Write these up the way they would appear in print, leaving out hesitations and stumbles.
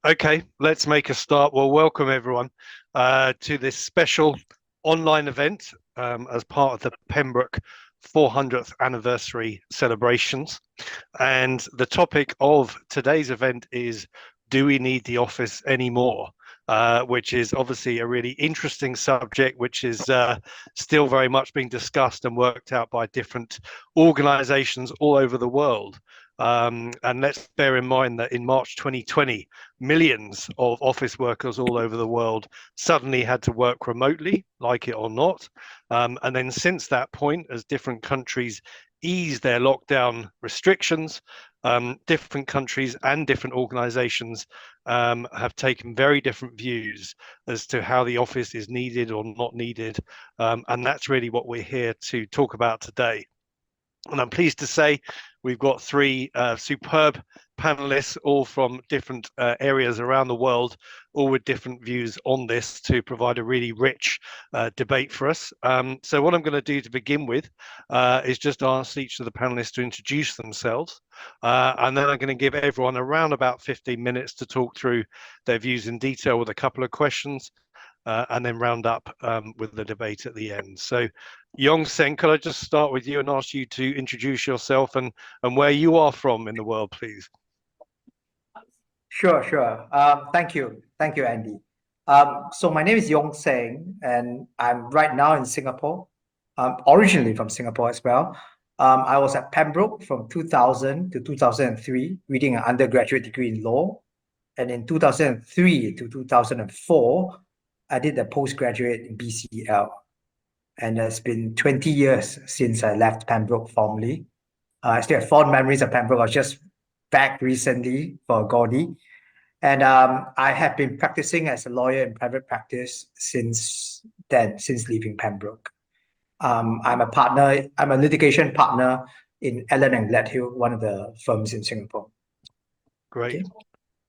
Okay, let's make a start. Well, welcome everyone to this special online event as part of the Pembroke 400th anniversary celebrations. And the topic of today's event is, do we need the office anymore? Which is obviously a really interesting subject, which is still very much being discussed and worked out by different organizations all over the world. And let's bear in mind that in March 2020, millions of office workers all over the world suddenly had to work remotely, like it or not. And then since that point, as different countries ease their lockdown restrictions, different countries and different organizations have taken very different views as to how the office is needed or not needed. And that's really what we're here to talk about today. And I'm pleased to say we've got three superb panelists, all from different areas around the world, all with different views on this to provide a really rich debate for us. So what I'm going to do to begin with is just ask each of the panelists to introduce themselves. And then I'm going to give everyone around about 15 minutes to talk through their views in detail with a couple of questions. And then round up with the debate at the end. So, Yong Seng, could I just start with you and ask you to introduce yourself and where you are from in the world, please? Sure. Thank you, Andy. So my name is Yong Seng, and I'm right now in Singapore. I'm originally from Singapore as well. I was at Pembroke from 2000 to 2003, reading an undergraduate degree in law. And in 2003 to 2004, I did a postgraduate in BCL. And it's been 20 years since I left Pembroke formally. I still have fond memories of Pembroke. I was just back recently for Gaudi. And I have been practicing as a lawyer in private practice since then, since leaving Pembroke. I'm a litigation partner in Allen and Gladhill, one of the firms in Singapore. Great. Okay.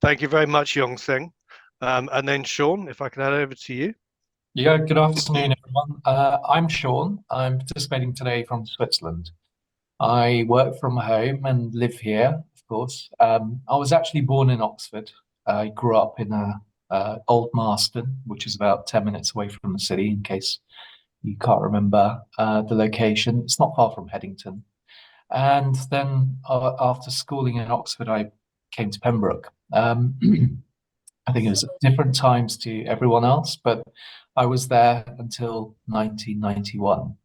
Thank you very much, Yong Seng. And then Sean, if I can hand over to you. Yeah, good afternoon, everyone. I'm Sean. I'm participating today from Switzerland. I work from home and live here, of course. I was actually born in Oxford. I grew up in Old Marston, which is about 10 minutes away from the city, in case you can't remember the location. It's not far from Headington. And then after schooling in Oxford, I came to Pembroke. I think it was at different times to everyone else, but I was there until 1991.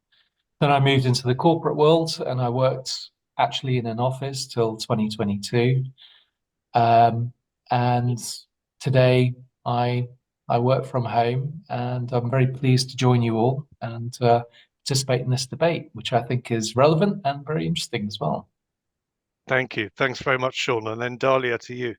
Then I moved into the corporate world and I worked actually in an office till 2022. And today I work from home, and I'm very pleased to join you all and participate in this debate, which I think is relevant and very interesting as well. Thank you. Thanks very much, Sean. And then Dalia, to you.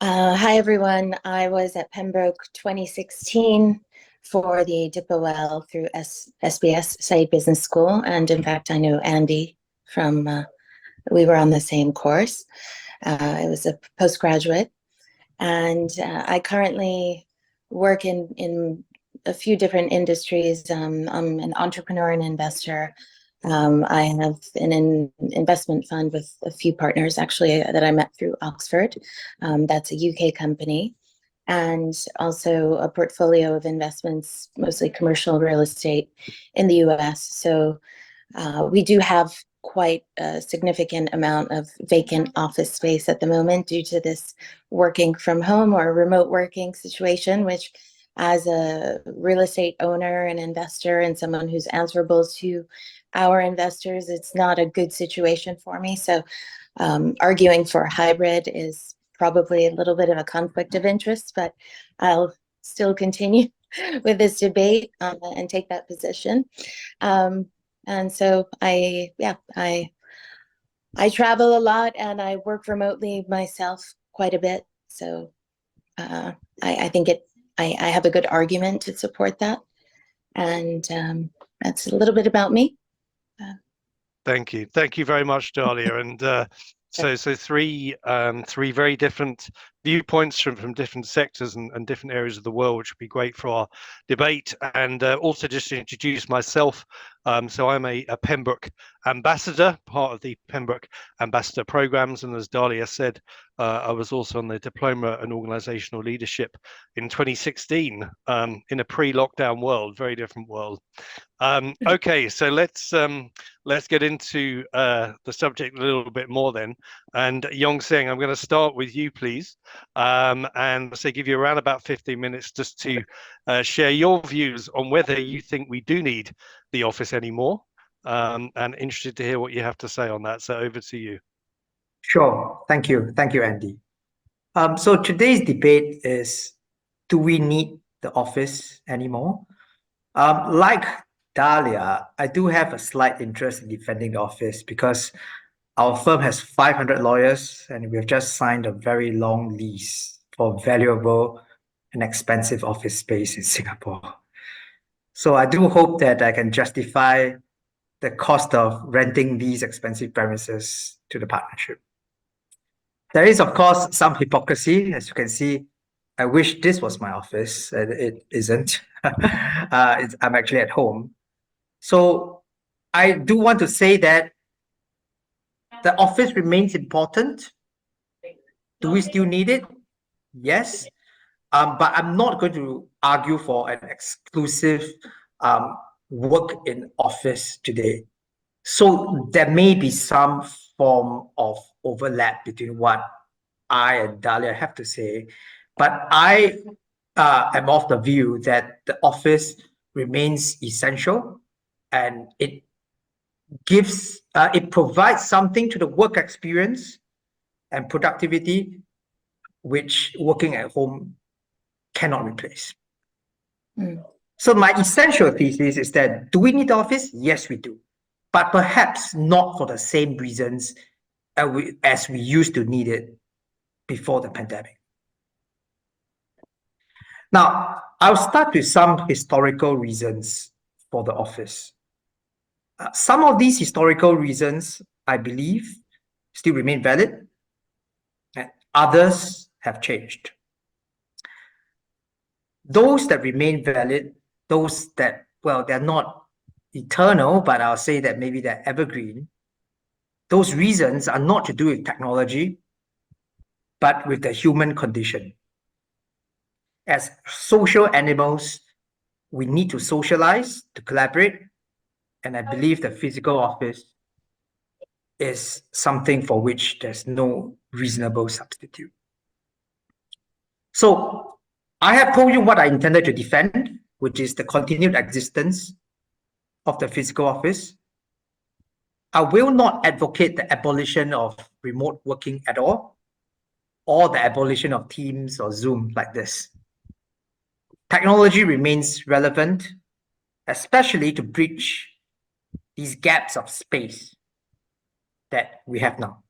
Hi, everyone. I was at Pembroke 2016 for the DIPOL through SBS Said Business School. And in fact, I know Andy from, we were on the same course. I was a postgraduate. And I currently work in a few different industries. I'm an entrepreneur and investor. I have an investment fund with a few partners, actually, that I met through Oxford. That's a UK company. And also a portfolio of investments, mostly commercial real estate in the US. So we do have quite a significant amount of vacant office space at the moment due to this working from home or remote working situation, which as a real estate owner and investor and someone who's answerable to our investors, it's not a good situation for me. So arguing for hybrid is probably a little bit of a conflict of interest, but I'll still continue with this debate and take that position. And so I travel a lot and I work remotely myself quite a bit. So I think I have a good argument to support that. And that's a little bit about me. Thank you. Thank you very much, Dalia. And so three very different viewpoints from different sectors and different areas of the world, which would be great for our debate. And also just to introduce myself, so I'm a Pembroke ambassador, part of the Pembroke ambassador programs, and as Dalia said, I was also on the diploma in organizational leadership in 2016 in a pre-lockdown world, very different world. Okay, so let's get into the subject a little bit more then. And Yong Seng, I'm going to start with you, please, and say give you around about 15 minutes just to share your views on whether you think we do need the office anymore. And interested to hear what you have to say on that. So over to you. Sure. Thank you, Andy. So today's debate is: do we need the office anymore? Like Dalia, I do have a slight interest in defending the office because our firm has 500 lawyers and we have just signed a very long lease for valuable and expensive office space in Singapore. So I do hope that I can justify the cost of renting these expensive premises to the partnership. There is, of course, some hypocrisy. As you can see, I wish this was my office, and it isn't. I'm actually at home. So I do want to say that the office remains important. Do we still need it? Yes. But I'm not going to argue for an exclusive work in office today. So there may be some form of overlap between what I and Dalia have to say, but I am of the view that the office remains essential and it provides something to the work experience and productivity which working at home cannot replace. So my essential thesis is that, do we need the office? Yes, we do, but perhaps not for the same reasons as we used to need it before the pandemic. Now, I'll start with some historical reasons for the office. Some of these historical reasons, I believe, still remain valid, and others have changed. Those that remain valid, those that, well, they're not eternal, but I'll say that maybe they're evergreen. Those reasons are not to do with technology, but with the human condition. As social animals, we need to socialize, to collaborate, and I believe the physical office is something for which there's no reasonable substitute. So I have told you what I intended to defend, which is the continued existence of the physical office. I will not advocate the abolition of remote working at all, or the abolition of Teams or Zoom like this. Technology remains relevant, especially to bridge these gaps of space that we have now.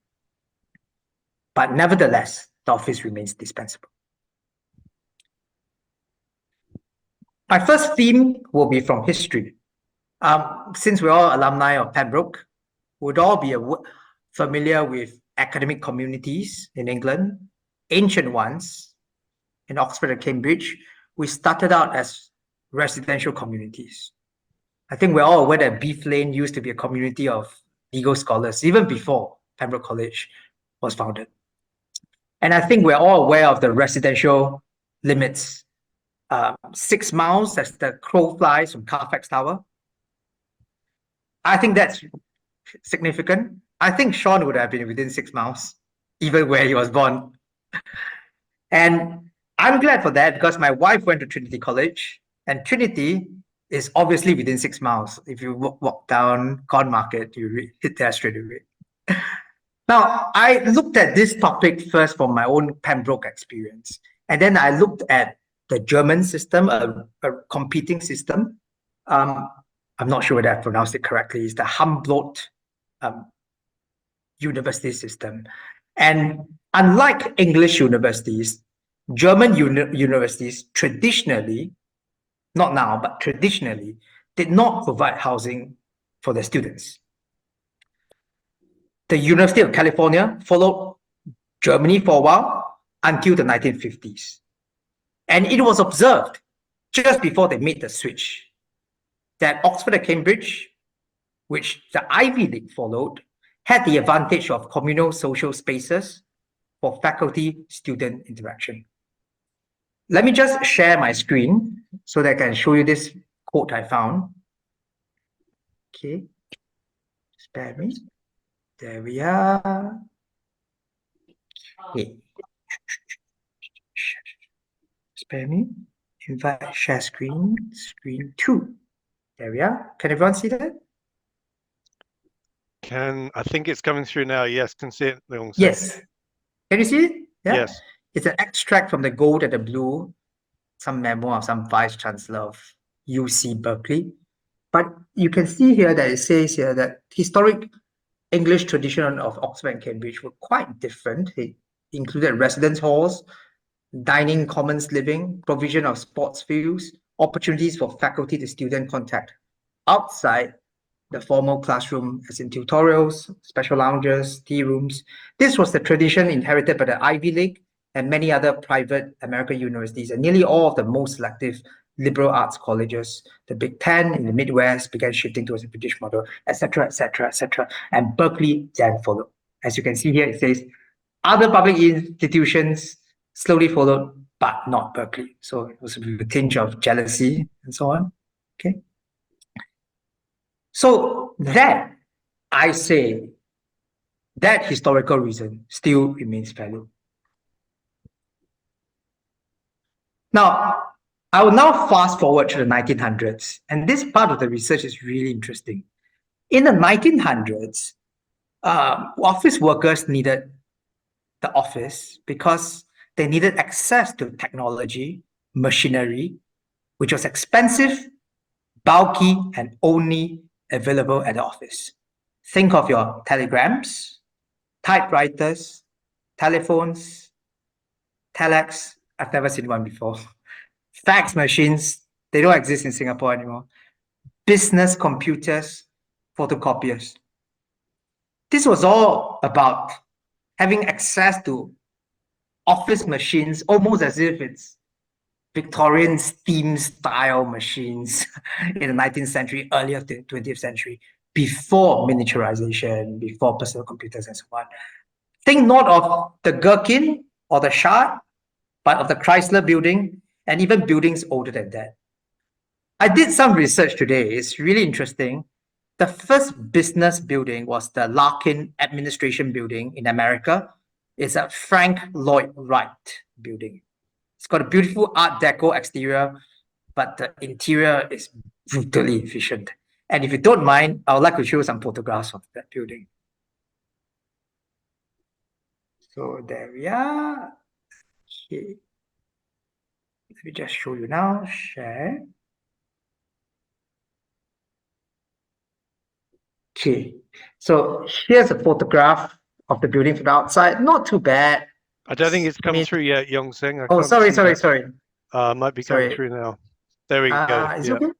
But nevertheless, the office remains dispensable. My first theme will be from history. Since we're all alumni of Pembroke, we'd all be familiar with academic communities in England, ancient ones in Oxford and Cambridge. We started out as residential communities. I think we're all aware that Beef Lane used to be a community of legal scholars, even before Pembroke College was founded. And I think we're all aware of the residential limits. 6 miles as the crow flies from Carfax Tower. I think that's significant. I think Sean would have been within 6 miles, even where he was born. And I'm glad for that because my wife went to Trinity College, and Trinity is obviously within 6 miles. If you walk down Corn Market, you hit there straight away. Now, I looked at this topic first from my own Pembroke experience, and then I looked at the German system, a competing system. I'm not sure whether I pronounced it correctly. It's the Humboldt university system. And unlike English universities, German universities traditionally, not now, but traditionally, did not provide housing for their students. The University of California followed Germany for a while. until the 1950s. And it was observed just before they made the switch that Oxford and Cambridge, which the Ivy League followed, had the advantage of communal social spaces for faculty-student interaction. Let me just share my screen so that I can show you this quote I found. Okay, spare me. There we are. Okay. Spare me. Invite share screen, screen 2. There we are. Can everyone see that? I think it's coming through now. Yes, can see it. Yes. Can you see it? Yeah? Yes. It's an extract from The Gold and the Blue, some memoir of some vice chancellor of UC Berkeley. But you can see here that it says here that historic English tradition of Oxford and Cambridge were quite different. It included residence halls, dining commons living, provision of sports fields, opportunities for faculty to student contact outside the formal classroom, as in tutorials, special lounges, tea rooms. This was the tradition inherited by the Ivy League and many other private American universities, and nearly all of the most selective liberal arts colleges. The Big Ten in the Midwest began shifting towards the British model, etc., etc., etc. And Berkeley then followed. As you can see here, it says other public institutions slowly followed, but not Berkeley. So it was a tinge of jealousy and so on. Okay. So that, I say, that historical reason still remains valid. Now, I will now fast forward to the 1900s, and this part of the research is really interesting. In the 1900s, office workers needed the office because they needed access to technology, machinery, which was expensive, bulky, and only available at the office. Think of your telegrams, typewriters, telephones, telex. I've never seen one before. Fax machines, they don't exist in Singapore anymore. Business computers, photocopiers. This was all about having access to office machines, almost as if it's Victorian steam style machines in the 19th century, earlier 20th century, before miniaturization, before personal computers and so on. Think not of the Gherkin or the Shard, but of the Chrysler building and even buildings older than that. I did some research today. It's really interesting. The first business building was the Larkin Administration Building in America. It's a Frank Lloyd Wright building. It's got a beautiful Art Deco exterior, but the interior is brutally efficient. And if you don't mind, I would like to show you some photographs of that building. So there we are. Okay. Let me just show you now. Share. Okay. So here's a photograph of the building from the outside. Not too bad. I don't think it's come through yet, Yong Seng. Oh, sorry. Might be coming through now. There we go. Is it okay?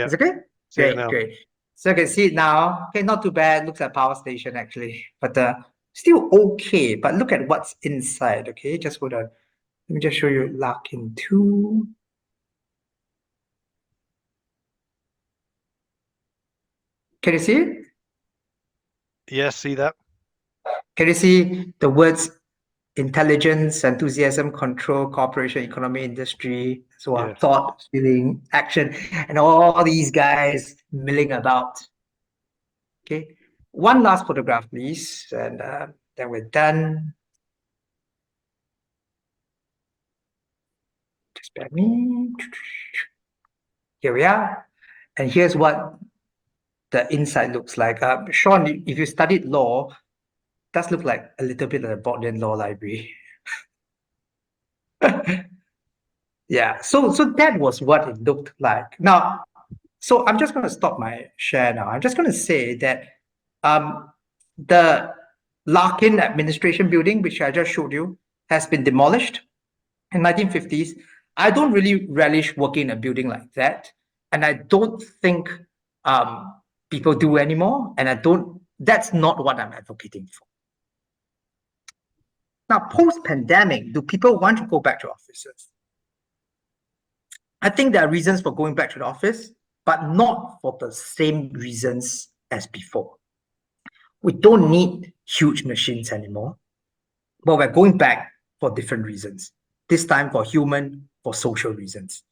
Is it okay? Great. So you can see it now. Okay, not too bad. Looks like a power station actually, but still okay. But look at what's inside. Okay, just hold on. Let me just show you Larkin 2. Can you see it? Yes, see that? Can you see the words intelligence, enthusiasm, control, cooperation, economy, industry, so on, thought, feeling, action, and all these guys milling about. Okay, one last photograph, please, and then we're done. Just bear me. Here we are, and here's what the inside looks like. Sean, if you studied law, does look like a little bit of the Bodleian Law Library. Yeah, so that was what it looked like. Now, so I'm just going to stop my share now. I'm just going to say that the Larkin Administration Building, which I just showed you, has been demolished in 1950s. I don't really relish working in a building like that, and I don't think people do anymore. And that's not what I'm advocating for. Now, post-pandemic, do people want to go back to offices? I think there are reasons for going back to the office, but not for the same reasons as before. We don't need huge machines anymore, but we're going back for different reasons. This time for human, for social reasons.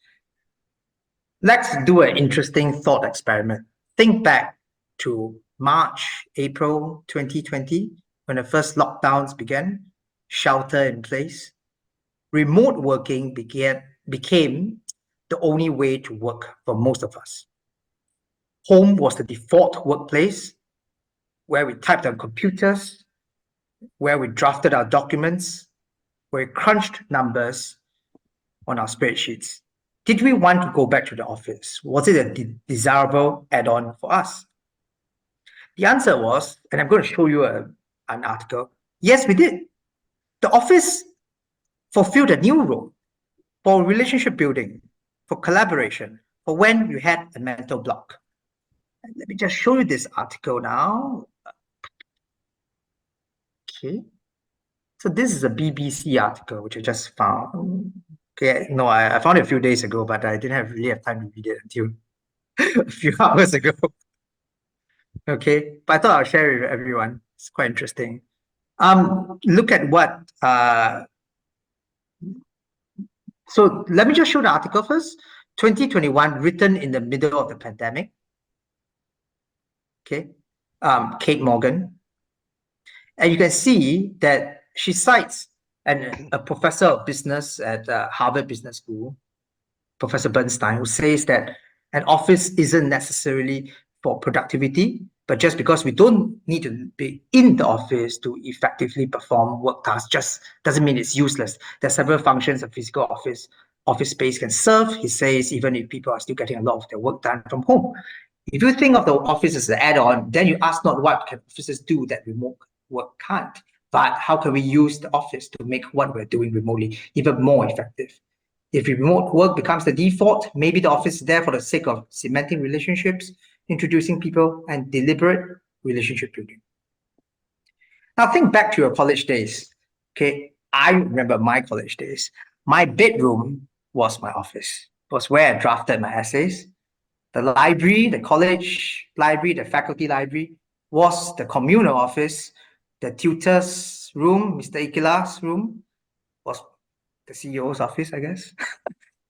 Let's do an interesting thought experiment. Think back to March, April 2020, when the first lockdowns began, shelter in place. Remote working became the only way to work for most of us. Home was the default workplace where we typed on computers, where we drafted our documents, where we crunched numbers on our spreadsheets. Did we want to go back to the office? Was it a desirable add-on for us? The answer was, and I'm going to show you an article, yes, we did. The office fulfilled a new role for relationship building, for collaboration, for when you had a mental block. Let me just show you this article now. Okay. So this is a BBC article, which I just found. Okay, no, I found it a few days ago, but I didn't really have time to read it until a few hours ago. Okay, but I thought I'll share it with everyone. It's quite interesting. Look at what. So let me just show the article first. 2021, written in the middle of the pandemic. Okay, Kate Morgan. And you can see that she cites a professor of business at Harvard Business School, Professor Bernstein, who says that an office isn't necessarily for productivity, but just because we don't need to be in the office to effectively perform work tasks, just doesn't mean it's useless. There are several functions a physical office space can serve, he says, even if people are still getting a lot of their work done from home. If you think of the office as an add-on, then you ask not what can offices do that remote work can't, but how can we use the office to make what we're doing remotely even more effective? If remote work becomes the default, maybe the office is there for the sake of cementing relationships, introducing people, and deliberate relationship building. Now think back to your college days. Okay, I remember my college days. My bedroom was my office. It was where I drafted my essays. The library, the college library, the faculty library was the communal office. The tutor's room, Mr. Ikila's room, was the CEO's office, I guess.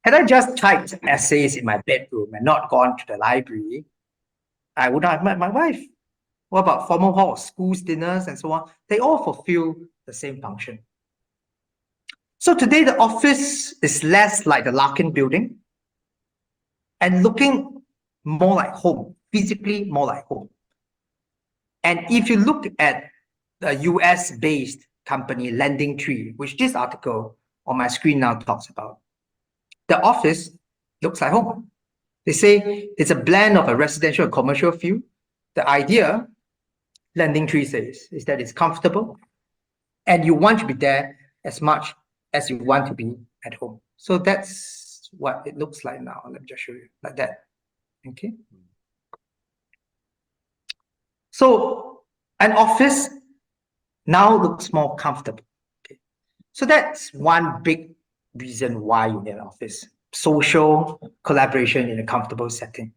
Had I just typed essays in my bedroom and not gone to the library, I would not have met my wife. What about formal halls, schools, dinners, and so on? They all fulfill the same function. So today, the office is less like the Larkin building and looking more like home, physically more like home. And if you look at the US-based company LendingTree, which this article on my screen now talks about, the office looks like home. They say it's a blend of a residential and commercial feel. The idea, LendingTree says, is that it's comfortable and you want to be there as much as you want to be at home. So that's what it looks like now. Let me just show you like that. Okay. So an office now looks more comfortable. Okay. So that's one big reason why you need an office. Social collaboration in a comfortable setting.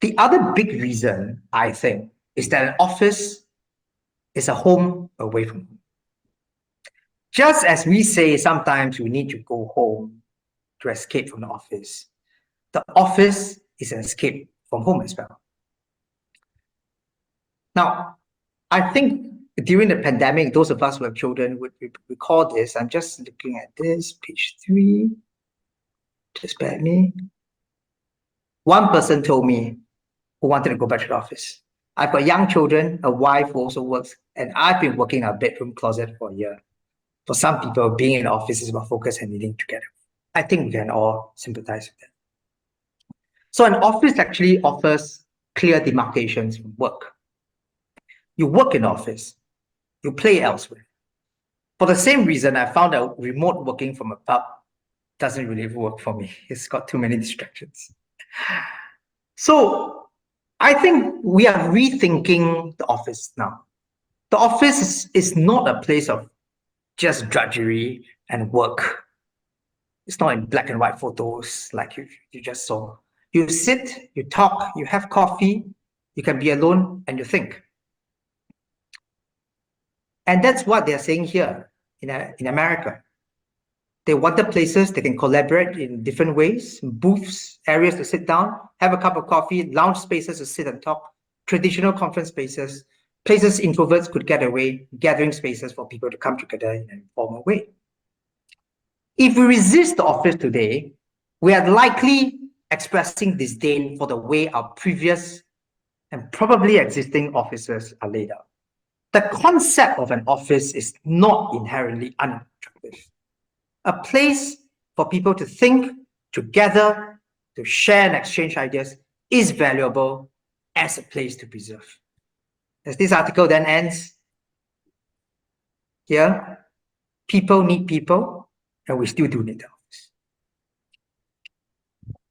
The other big reason, I think, is that an office is a home away from home. Just as we say sometimes we need to go home to escape from the office is an escape from home as well. Now, I think during the pandemic, those of us who have children would recall this. I'm just looking at this, page 3. Just bear with me. One person told me who wanted to go back to the office. I've got young children, a wife who also works, and I've been working in a bedroom closet for a year. For some people, being in the office is about focus and knitting together. I think we can all sympathize with that. So an office actually offers clear demarcations from work. You work in the office, you play elsewhere. For the same reason, I found out remote working from a pub doesn't really work for me. It's got too many distractions. So I think we are rethinking the office now. The office is not a place of just drudgery and work. It's not in black and white photos like you just saw. You sit, you talk, you have coffee, you can be alone, and you think. And that's what they're saying here in America. They wanted places they can collaborate in different ways, booths, areas to sit down, have a cup of coffee, lounge spaces to sit and talk, traditional conference spaces, places introverts could get away, gathering spaces for people to come together in an informal way. If we resist the office today, we are likely expressing disdain for the way our previous and probably existing offices are laid out. The concept of an office is not inherently unattractive. A place for people to think, to gather, to share and exchange ideas is valuable as a place to preserve. As this article then ends, here, people need people, and we still do need the office.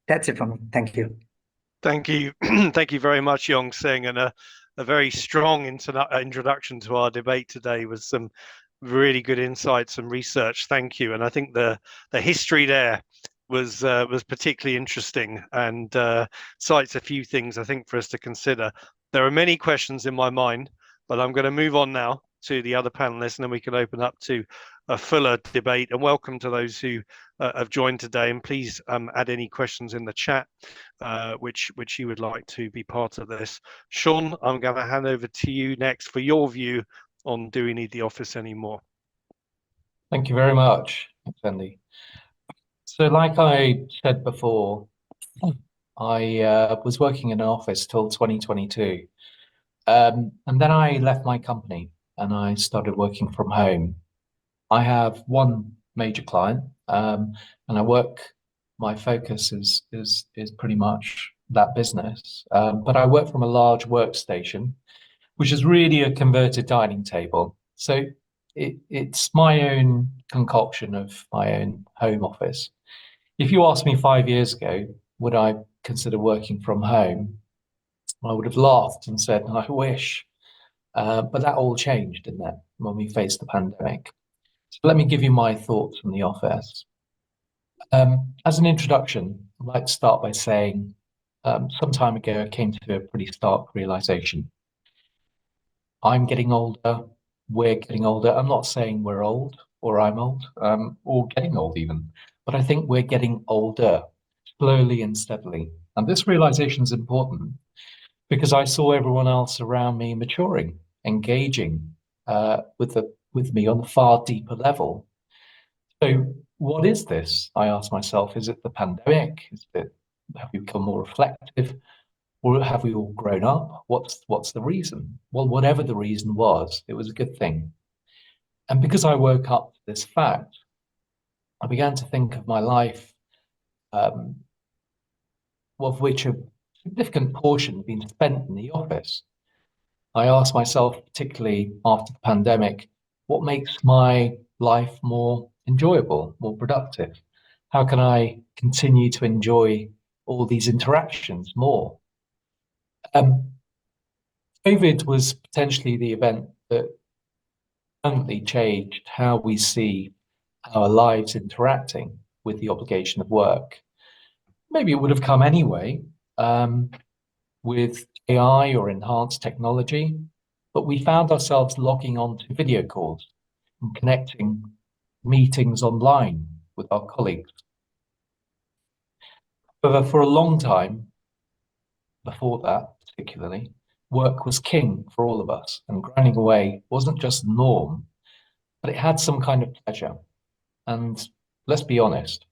That's it from me. Thank you. Thank you. Thank you very much, Yong Seng, and a very strong introduction to our debate today with some really good insights and research. Thank you. And I think the history there was particularly interesting and cites a few things I think for us to consider. There are many questions in my mind, but I'm going to move on now to the other panelists, and then we can open up to a fuller debate. And welcome to those who have joined today. And please add any questions in the chat, which you would like to be part of this. Sean, I'm going to hand over to you next for your view on do we need the office anymore. Thank you very much, Andy. So like I said before, I was working in an office till 2022. And then I left my company and I started working from home. I have one major client, and my focus is pretty much that business. But I work from a large workstation, which is really a converted dining table. So it's my own concoction of my own home office. If you asked me 5 years ago, would I consider working from home? I would have laughed and said, I wish. But that all changed, didn't it, when we faced the pandemic? So let me give you my thoughts from the office. As an introduction, I'd like to start by saying some time ago, I came to a pretty stark realization. I'm getting older, we're getting older. I'm not saying we're old or I'm old or getting old even, but I think we're getting older slowly and steadily. And this realization is important because I saw everyone else around me maturing, engaging with me on a far deeper level. So what is this? I asked myself, is it the pandemic? Have we become more reflective? Or have we all grown up? What's the reason? Well, whatever the reason was, it was a good thing. And because I woke up to this fact, I began to think of my life, of which a significant portion had been spent in the office. I asked myself, particularly after the pandemic, what makes my life more enjoyable, more productive? How can I continue to enjoy all these interactions more? COVID was potentially the event that permanently changed how we see our lives interacting with the obligation of work. Maybe it would have come anyway with AI or enhanced technology, but we found ourselves logging on to video calls and connecting meetings online with our colleagues. However, for a long time, before that particularly, work was king for all of us, and grinding away wasn't just the norm, but it had some kind of pleasure. And let's be honest,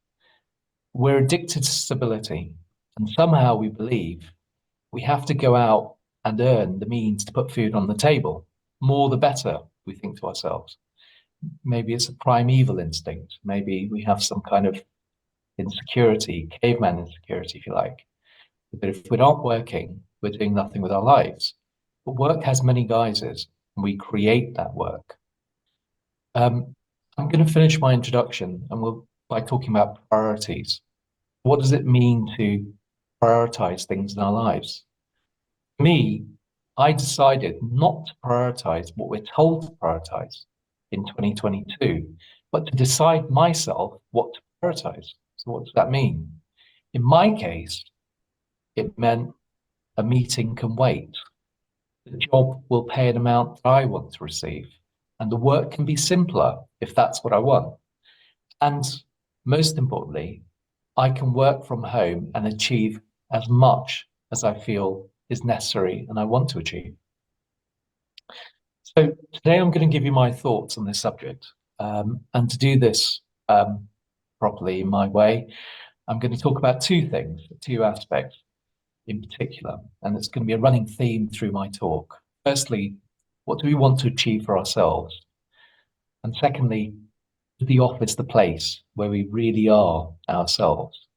we're addicted to stability, and somehow we believe we have to go out and earn the means to put food on the table. More the better, we think to ourselves. Maybe it's a primeval instinct. Maybe we have some kind of insecurity, caveman insecurity, if you like. But if we're not working, we're doing nothing with our lives. But work has many guises, and we create that work. I'm going to finish my introduction by talking about priorities. What does it mean to prioritize things in our lives? For me, I decided not to prioritize what we're told to prioritize in 2022, but to decide myself what to prioritize. So what does that mean? In my case, it meant a meeting can wait. The job will pay an amount that I want to receive, and the work can be simpler if that's what I want. And most importantly, I can work from home and achieve as much as I feel is necessary and I want to achieve. So today I'm going to give you my thoughts on this subject. And to do this properly in my way, I'm going to talk about two things, two aspects in particular, and it's going to be a running theme through my talk. Firstly, what do we want to achieve for ourselves? And secondly, is the office the place where we really are ourselves?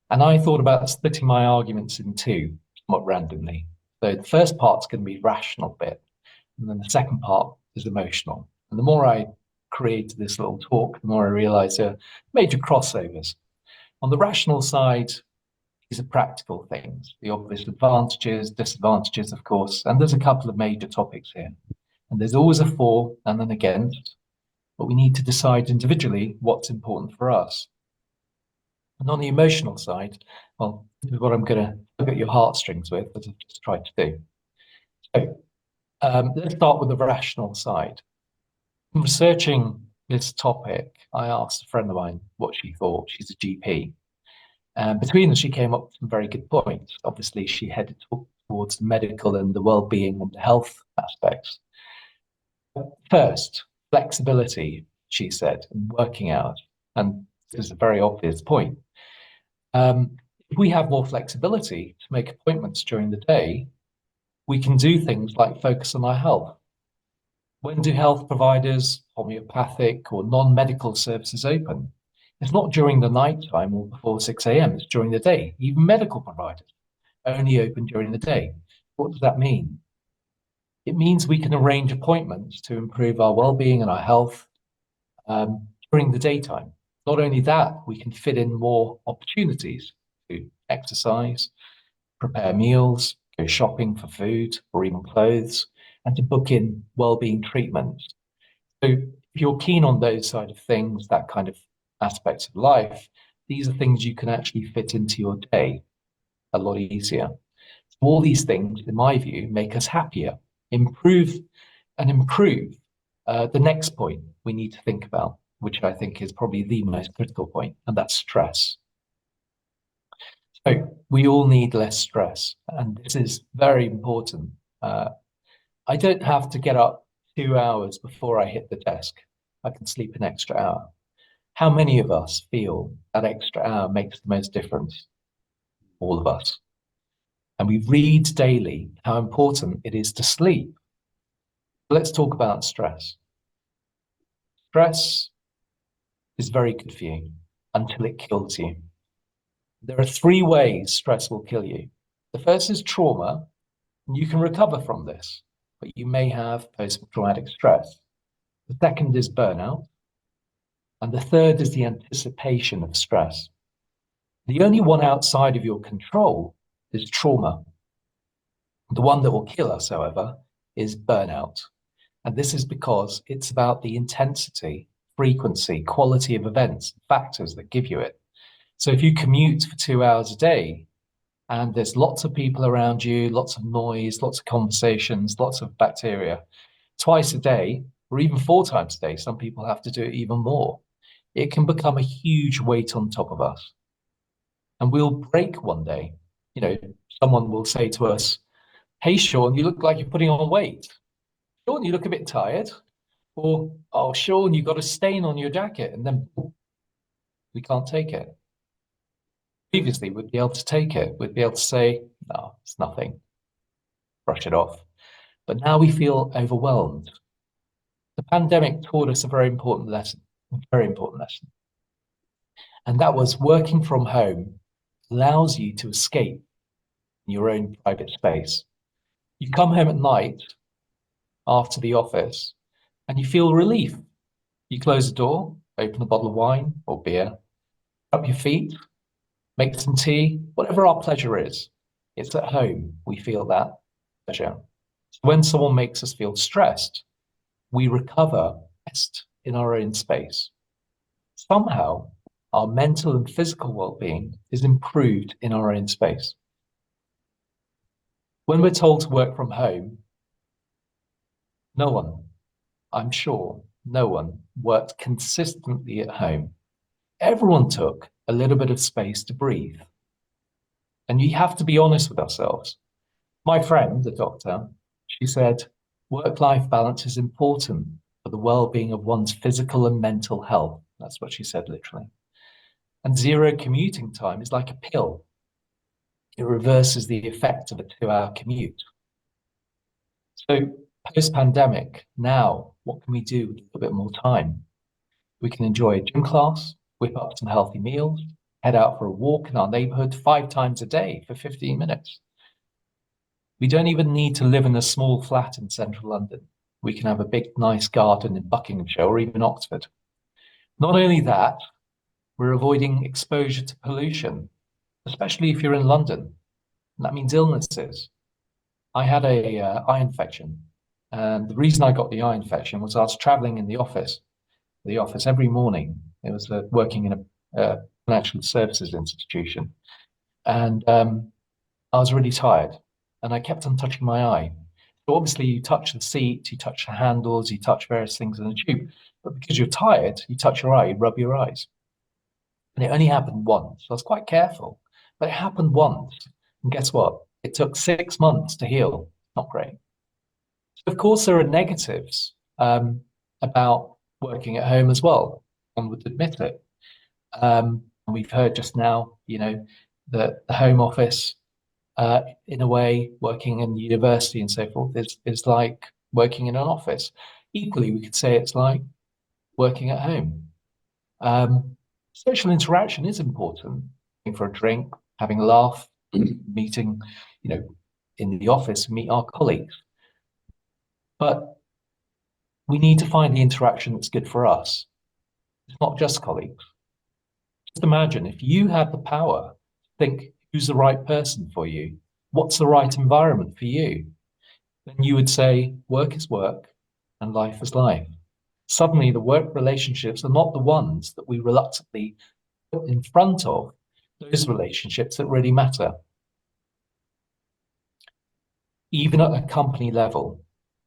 And I thought about splitting my arguments in two, somewhat randomly. So the first part's going to be rational bit, and then the second part is emotional. And the more I created this little talk, the more I realized there are major crossovers. On the rational side, these are practical things, the obvious advantages, disadvantages, of course, and there's a couple of major topics here. And there's always a for and an against, but we need to decide individually what's important for us. And on the emotional side, well, this is what I'm going to look at your heartstrings with, as I've just tried to do. So let's start with the rational side. In researching this topic, I asked a friend of mine what she thought. She's a GP. And between us, she came up with some very good points. Obviously, she headed towards the medical and the well-being and the health aspects. First, flexibility, she said, and working hours. And this is a very obvious point. If we have more flexibility to make appointments during the day, we can do things like focus on our health. When do health providers, homeopathic or non-medical services open? It's not during the night time or before 6 a.m. It's during the day. Even medical providers only open during the day. What does that mean? It means we can arrange appointments to improve our well-being and our health during the daytime. Not only that, we can fit in more opportunities to exercise, prepare meals, go shopping for food or even clothes, and to book in well-being treatments. So if you're keen on those side of things, that kind of aspects of life, these are things you can actually fit into your day a lot easier. So all these things, in my view, make us happier, improve the next point we need to think about, which I think is probably the most critical point, and that's stress. So we all need less stress, and this is very important. I don't have to get up 2 hours before I hit the desk. I can sleep an extra hour. How many of us feel that extra hour makes the most difference? All of us. And we read daily how important it is to sleep. Let's talk about stress. Stress is very good for you until it kills you. There are 3 ways stress will kill you. The first is trauma, and you can recover from this, but you may have post-traumatic stress. The second is burnout. And the third is the anticipation of stress. The only one outside of your control is trauma. The one that will kill us, however, is burnout. And this is because it's about the intensity, frequency, quality of events, factors that give you it. So if you commute for 2 hours a day and there's lots of people around you, lots of noise, lots of conversations, lots of bacteria, twice a day, or even 4 times a day, some people have to do it even more. It can become a huge weight on top of us. And we'll break one day. You know, someone will say to us, "Hey, Sean, you look like you're putting on weight. Sean, you look a bit tired." Or, "Oh, Sean, you got a stain on your jacket." And then we can't take it. Previously, we'd be able to take it. We'd be able to say, "No, it's nothing." Brush it off. But now we feel overwhelmed. The pandemic taught us a very important lesson. And that was working from home allows you to escape in your own private space. You come home at night after the office and you feel relief. You close the door, open a bottle of wine or beer, up your feet, make some tea, whatever our pleasure is. It's at home we feel that pleasure. So when someone makes us feel stressed, we recover best in our own space. Somehow, our mental and physical well-being is improved in our own space. When we're told to work from home, no one, I'm sure, no one worked consistently at home. Everyone took a little bit of space to breathe. And you have to be honest with ourselves. My friend, the doctor, she said, work-life balance is important for the well-being of one's physical and mental health. That's what she said, literally. And zero commuting time is like a pill. It reverses the effect of a 2-hour commute. So post-pandemic, now, what can we do with a little bit more time? We can enjoy a gym class, whip up some healthy meals, head out for a walk in our neighborhood 5 times a day for 15 minutes. We don't even need to live in a small flat in central London. We can have a big, nice garden in Buckinghamshire or even Oxford. Not only that, we're avoiding exposure to pollution, especially if you're in London. And that means illnesses. I had a eye infection, and the reason I got the eye infection was I was traveling in the office every morning. It was working in a financial services institution, and I was really tired, and I kept on touching my eye. So obviously, you touch the seat, you touch the handles, you touch various things in the tube, but because you're tired, you touch your eye, you rub your eyes. And it only happened once. So I was quite careful, but it happened once. And guess what? It took 6 months to heal. Not great. So of course, there are negatives about working at home as well. One would admit it. And we've heard just now, that the home office, in a way, working in university and so forth, is like working in an office. Equally, we could say it's like working at home. Social interaction is important. Going for a drink, having a laugh, meeting, in the office, meet our colleagues. But we need to find the interaction that's good for us. It's not just colleagues. Just imagine if you had the power to think who's the right person for you, what's the right environment for you, then you would say work is work and life is life. Suddenly, the work relationships are not the ones that we reluctantly put in front of those relationships that really matter. Even at a company level,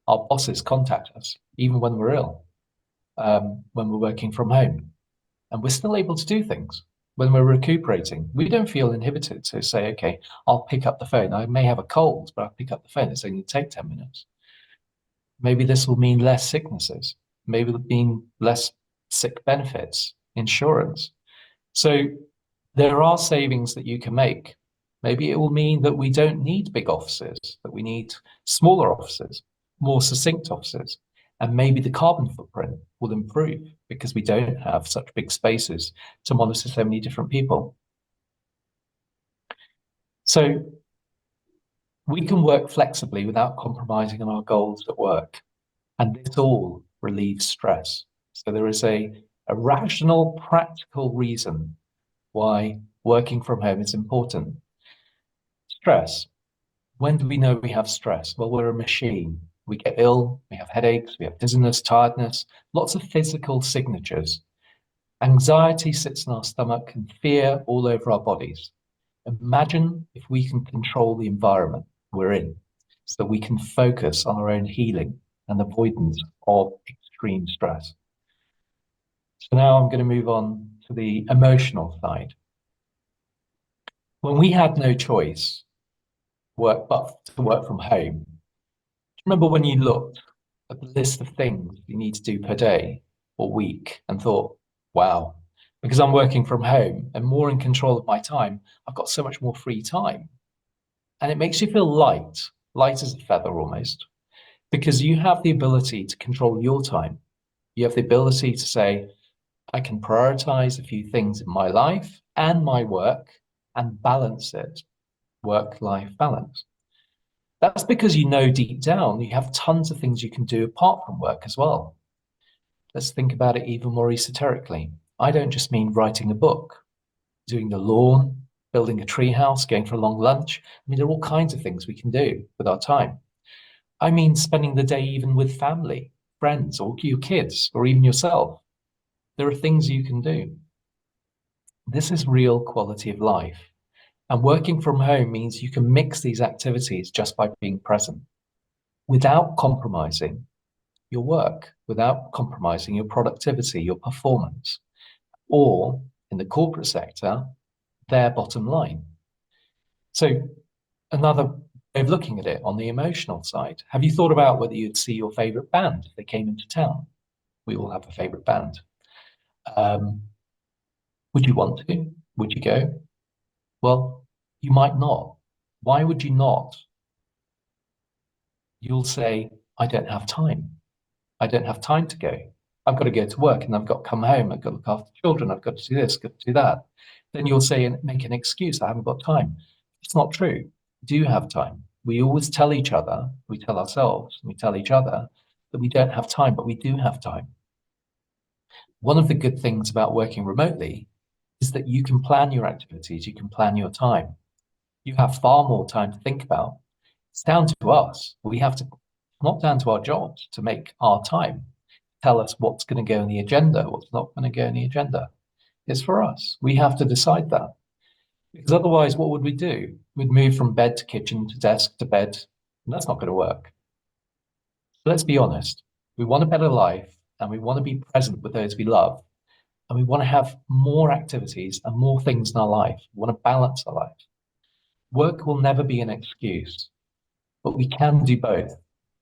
our bosses contact us, even when we're ill, when we're working from home, and we're still able to do things. When we're recuperating, we don't feel inhibited to say, okay, I'll pick up the phone. I may have a cold, but I'll pick up the phone. It's only take 10 minutes. Maybe this will mean less sicknesses. Maybe it'll mean less sick benefits, insurance. So there are savings that you can make. Maybe it will mean that we don't need big offices, that we need smaller offices, more succinct offices. And maybe the carbon footprint will improve because we don't have such big spaces to monitor so many different people. So we can work flexibly without compromising on our goals at work. And this all relieves stress. So there is a rational, practical reason why working from home is important. Stress. When do we know we have stress? Well, we're a machine. We get ill, we have headaches, we have dizziness, tiredness, lots of physical signatures. Anxiety sits in our stomach and fear all over our bodies. Imagine if we can control the environment we're in so that we can focus on our own healing and avoidance of extreme stress. So now I'm going to move on to the emotional side. When we had no choice but to work from home, remember when you looked at the list of things you need to do per day or week and thought, wow, because I'm working from home and more in control of my time, I've got so much more free time. And it makes you feel light as a feather almost, because you have the ability to control your time. You have the ability to say, I can prioritize a few things in my life and my work and balance it, work-life balance. That's because you know deep down you have tons of things you can do apart from work as well. Let's think about it even more esoterically. I don't just mean writing a book, doing the lawn, building a tree house, going for a long lunch. I mean, there are all kinds of things we can do with our time. I mean spending the day even with family, friends, or your kids, or even yourself. There are things you can do. This is real quality of life. And working from home means you can mix these activities just by being present without compromising your work, without compromising your productivity, your performance, or in the corporate sector, their bottom line. So another way of looking at it on the emotional side, have you thought about whether you'd see your favorite band if they came into town? We all have a favorite band. Would you want to? Would you go? Well, you might not. Why would you not? You'll say, I don't have time. I don't have time to go. I've got to go to work and I've got to come home. I've got to look after children. I've got to do this, got to do that. Then you'll say and make an excuse. I haven't got time. It's not true. You do have time. We always tell each other, we tell ourselves, we tell each other that we don't have time, but we do have time. One of the good things about working remotely is that you can plan your activities, you can plan your time. You have far more time to think about. It's down to us. We have to, not down to our jobs to make our time, tell us what's going to go on the agenda, what's not going to go on the agenda. It's for us. We have to decide that. Because otherwise, what would we do? We'd move from bed to kitchen to desk to bed, and that's not going to work. So let's be honest. We want a better life, and we want to be present with those we love, and we want to have more activities and more things in our life. We want to balance our life. Work will never be an excuse, but we can do both.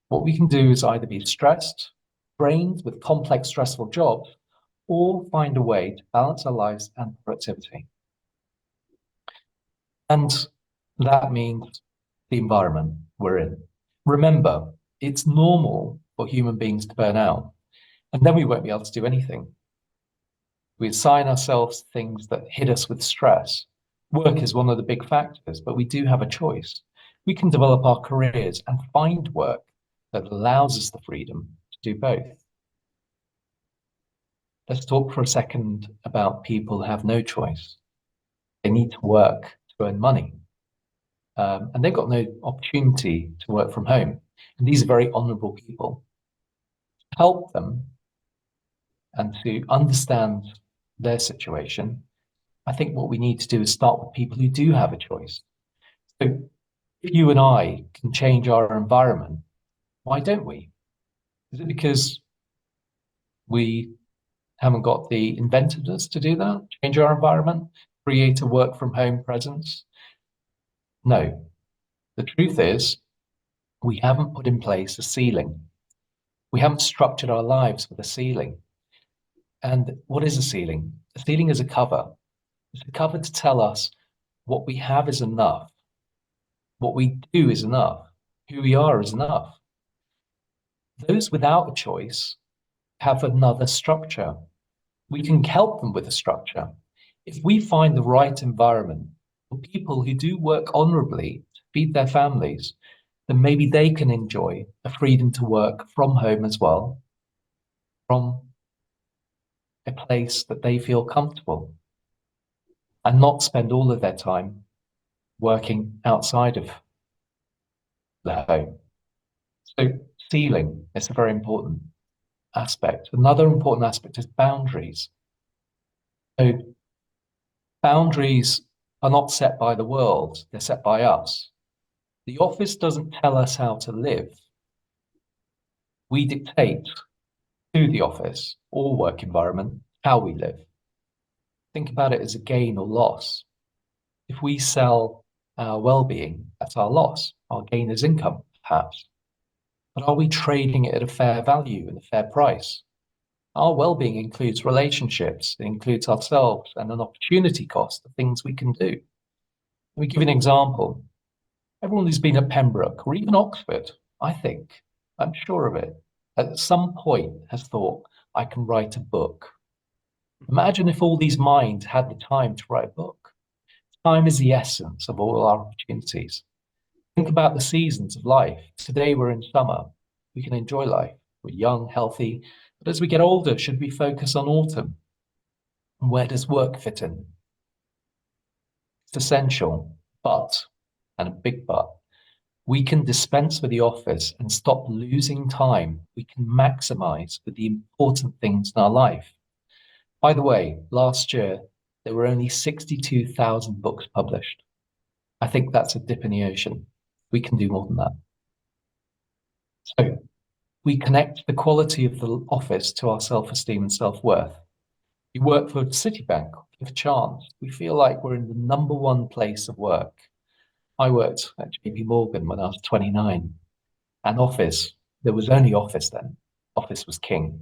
What we can do is either be stressed, drained with complex, stressful jobs, or find a way to balance our lives and productivity. And that means the environment we're in. Remember, it's normal for human beings to burn out, and then we won't be able to do anything. We assign ourselves things that hit us with stress. Work is one of the big factors, but we do have a choice. We can develop our careers and find work that allows us the freedom to do both. Let's talk for a second about people who have no choice. They need to work to earn money. And they've got no opportunity to work from home. And these are very honorable people. To help them and to understand their situation, I think what we need to do is start with people who do have a choice. So if you and I can change our environment, why don't we? Is it because we haven't got the inventiveness to do that? Change our environment, create a work from home presence? No. The truth is, we haven't put in place a ceiling. We haven't structured our lives with a ceiling. And what is a ceiling? A ceiling is a cover. It's a cover to tell us what we have is enough. What we do is enough. Who we are is enough. Those without a choice have another structure. We can help them with a structure. If we find the right environment for people who do work honorably to feed their families, then maybe they can enjoy the freedom to work from home as well, from a place that they feel comfortable, and not spend all of their time working outside of their home. So ceiling is a very important aspect. Another important aspect is boundaries. So boundaries are not set by the world, they're set by us. The office doesn't tell us how to live. We dictate to the office or work environment how we live. Think about it as a gain or loss. If we sell our well-being, that's our loss. Our gain is income, perhaps. But are we trading it at a fair value and a fair price? Our well-being includes relationships, it includes ourselves and an opportunity cost of things we can do. Let me give you an example. Everyone who's been at Pembroke or even Oxford, I think, I'm sure of it, at some point has thought, I can write a book. Imagine if all these minds had the time to write a book. Time is the essence of all our opportunities. Think about the seasons of life. Today we're in summer. We can enjoy life. We're young, healthy. But as we get older, should we focus on autumn? And where does work fit in? It's essential, but, and a big but, We can dispense with the office and stop losing time. We can maximize with the important things in our life. By the way, last year, there were only 62,000 books published. I think that's a dip in the ocean. We can do more than that. So we connect the quality of the office to our self-esteem and self-worth. You work for Citibank, give a chance. We feel like we're in the number one place of work. I worked at JP Morgan when I was 29. And office, there was only office then. Office was king.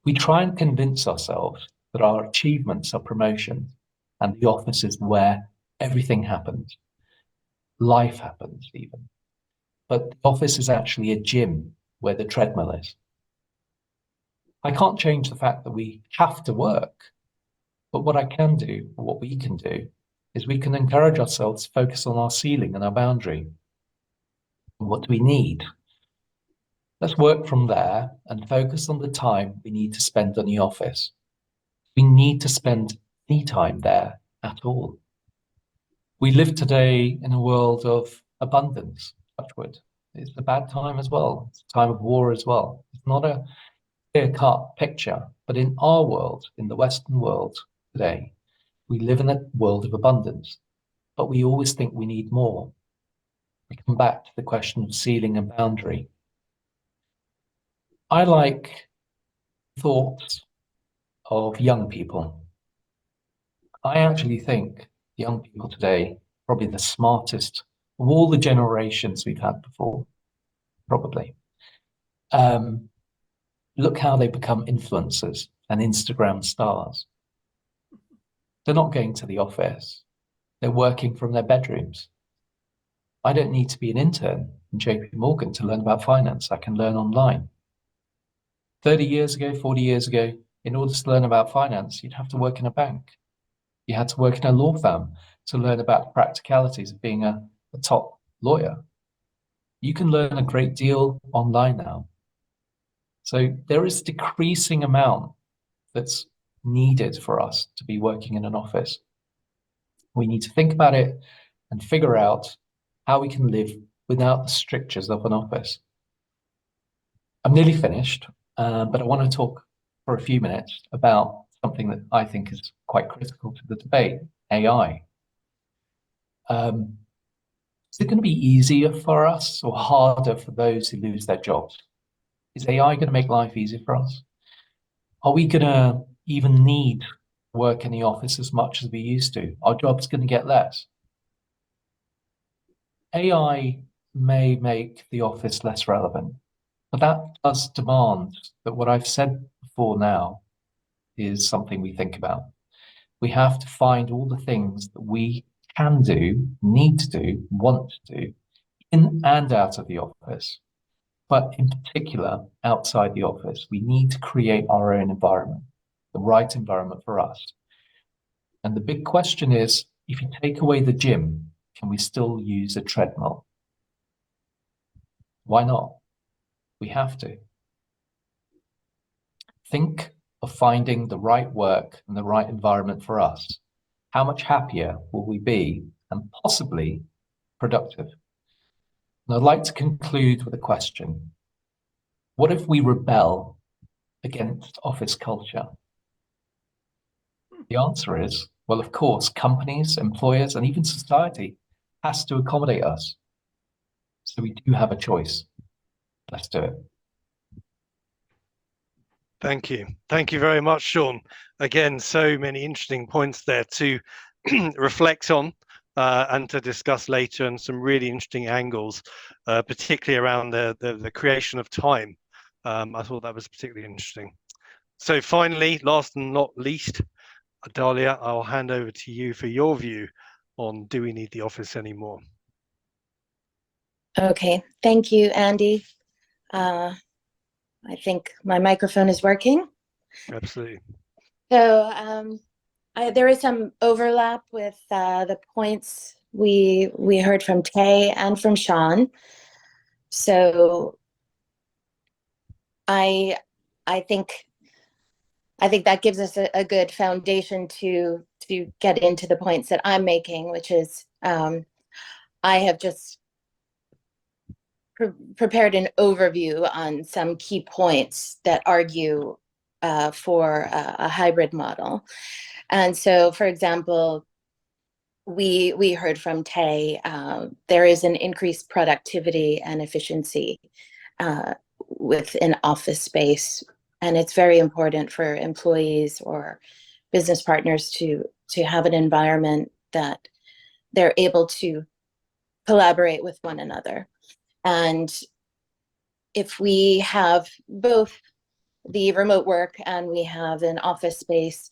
We try and convince ourselves that our achievements are promotion and the office is where everything happens. Life happens even. But the office is actually a gym where the treadmill is. I can't change the fact that we have to work, but what I can do, or what we can do, is we can encourage ourselves to focus on our ceiling and our boundary. What do we need? Let's work from there and focus on the time we need to spend on the office. We need to spend any time there at all. We live today in a world of abundance, touch wood. It's a bad time as well. It's a time of war as well. It's not a clear-cut picture, but in our world, in the Western world today, we live in a world of abundance, but we always think we need more. We come back to the question of ceiling and boundary. I like thoughts of young people. I actually think young people today are probably the smartest of all the generations we've had before, probably. Look how they become influencers and Instagram stars. They're not going to the office. They're working from their bedrooms. I don't need to be an intern in JP Morgan to learn about finance. I can learn online. 30 years ago, 40 years ago, in order to learn about finance, you'd have to work in a bank. You had to work in a law firm to learn about the practicalities of being a top lawyer. You can learn a great deal online now. So there is a decreasing amount that's needed for us to be working in an office. We need to think about it and figure out how we can live without the strictures of an office. I'm nearly finished, but I want to talk for a few minutes about something that I think is quite critical to the debate, AI. Is it going to be easier for us or harder for those who lose their jobs? Is AI going to make life easier for us? Are we going to even need work in the office as much as we used to? Our job's going to get less. AI may make the office less relevant, but that does demand that what I've said before now is something we think about. We have to find all the things that we can do, need to do, want to do, in and out of the office. But in particular, outside the office, we need to create our own environment, the right environment for us. And the big question is, if you take away the gym, can we still use a treadmill? Why not? We have to. Think of finding the right work and the right environment for us. How much happier will we be and possibly productive? And I'd like to conclude with a question. What if we rebel against office culture? The answer is, well, of course, companies, employers, and even society has to accommodate us. So we do have a choice. Let's do it. Thank you. Thank you very much, Sean. Again, so many interesting points there to reflect on and to discuss later, and some really interesting angles, particularly around the creation of time. I thought that was particularly interesting. So finally, last and not least, Dalia, I'll hand over to you for your view on, do we need the office anymore? Okay, thank you, Andy. I think my microphone is working. Absolutely. So there is some overlap with the points we heard from Tay and from Sean. So I think that gives us a good foundation to get into the points that I'm making, which is I have just prepared an overview on some key points that argue for a hybrid model. And so, for example, we heard from Tay, there is an increased productivity and efficiency within office space. And it's very important for employees or business partners to have an environment that they're able to collaborate with one another. And if we have both the remote work and we have an office space,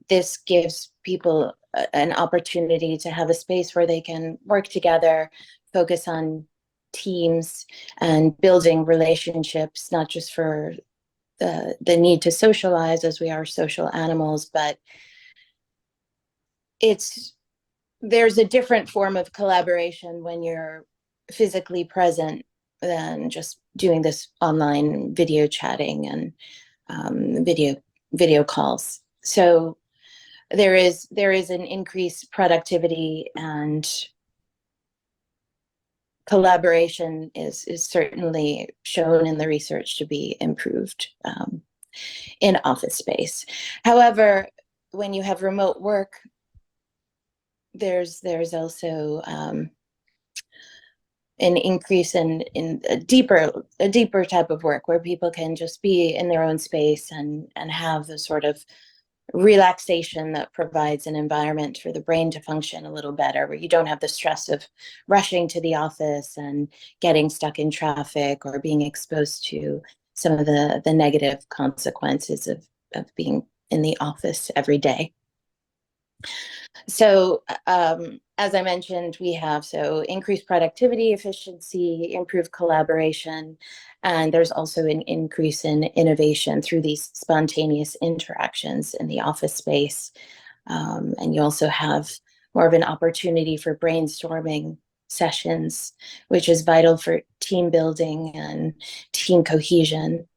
this gives people an opportunity to have a space where they can work together, focus on teams and building relationships, not just for the need to socialize, as we are social animals, but there's a different form of collaboration when you're physically present than just doing this online video chatting and video calls. So there is an increased productivity, and collaboration is certainly shown in the research to be improved in office space. However, when you have remote work, there's also an increase in a deeper type of work where people can just be in their own space and have the sort of relaxation that provides an environment for the brain to function a little better, where you don't have the stress of rushing to the office and getting stuck in traffic or being exposed to some of the negative consequences of being in the office every day. So as I mentioned, we have increased productivity, efficiency, improved collaboration, and there's also an increase in innovation through these spontaneous interactions in the office space. And you also have more of an opportunity for brainstorming sessions, which is vital for team building and team cohesion.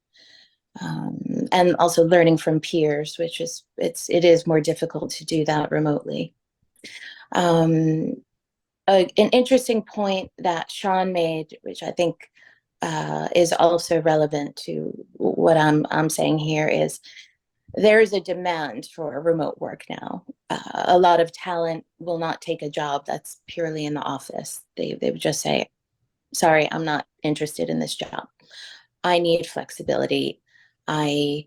And also learning from peers, which it is more difficult to do that remotely. An interesting point that Sean made, which I think is also relevant to what I'm saying here, is there is a demand for remote work now. A lot of talent will not take a job that's purely in the office. They would just say, sorry, I'm not interested in this job. I need flexibility. I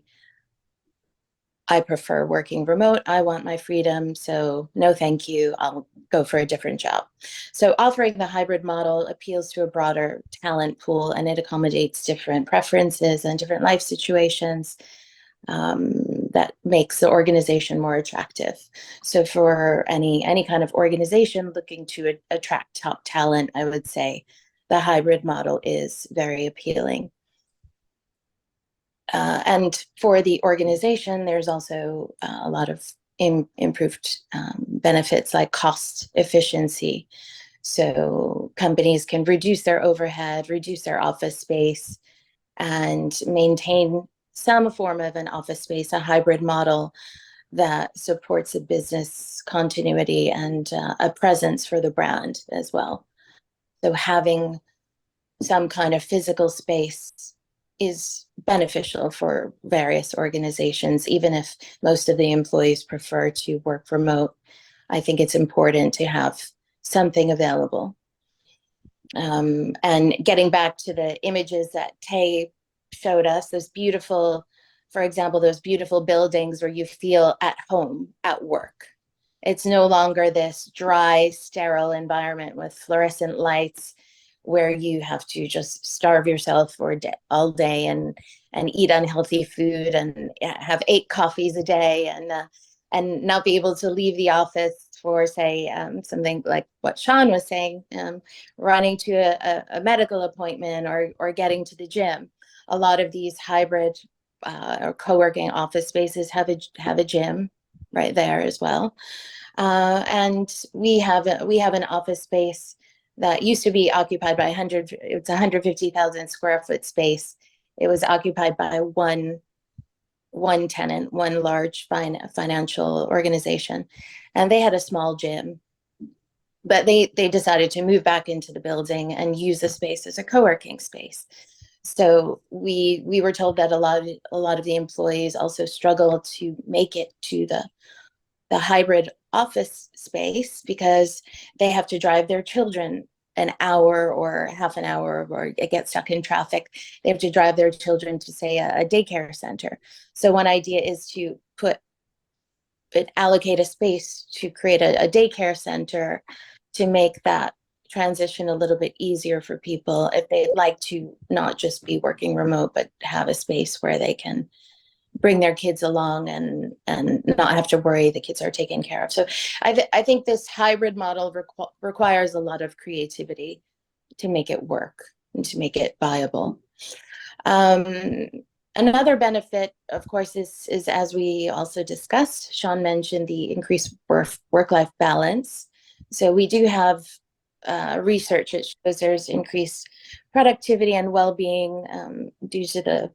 prefer working remote. I want my freedom. So no, thank you. I'll go for a different job. So offering the hybrid model appeals to a broader talent pool, and it accommodates different preferences and different life situations. That makes the organization more attractive. So for any kind of organization looking to attract top talent, I would say the hybrid model is very appealing. And for the organization, there's also a lot of improved benefits like cost efficiency. So companies can reduce their overhead, reduce their office space, and maintain some form of an office space, a hybrid model that supports a business continuity and a presence for the brand as well. So having some kind of physical space is beneficial for various organizations, even if most of the employees prefer to work remote. I think it's important to have something available. And getting back to the images that Tay showed us, those beautiful, for example, those beautiful buildings where you feel at home at work. It's no longer this dry, sterile environment with fluorescent lights where you have to just starve yourself all day and eat unhealthy food and have 8 coffees a day and not be able to leave the office for, say, something like what Sean was saying, running to a medical appointment or getting to the gym. A lot of these hybrid or co-working office spaces have a gym right there as well. And we have an office space that used to be occupied by it's 150,000 square foot space. It was occupied by one tenant, one large financial organization, and they had a small gym. but they decided to move back into the building and use the space as a co-working space. So we were told that a lot of the employees also struggle to make it to the hybrid office space because they have to drive their children an hour or half an hour or get stuck in traffic. They have to drive their children to, say, a daycare center. So one idea is to allocate a space to create a daycare center to make that transition a little bit easier for people if they like to not just be working remote, but have a space where they can bring their kids along and not have to worry the kids are taken care of. So I think this hybrid model requires a lot of creativity to make it work and to make it viable. Another benefit, of course, is as we also discussed, Sean mentioned the increased work-life balance. So we do have research that shows there's increased productivity and well-being due to the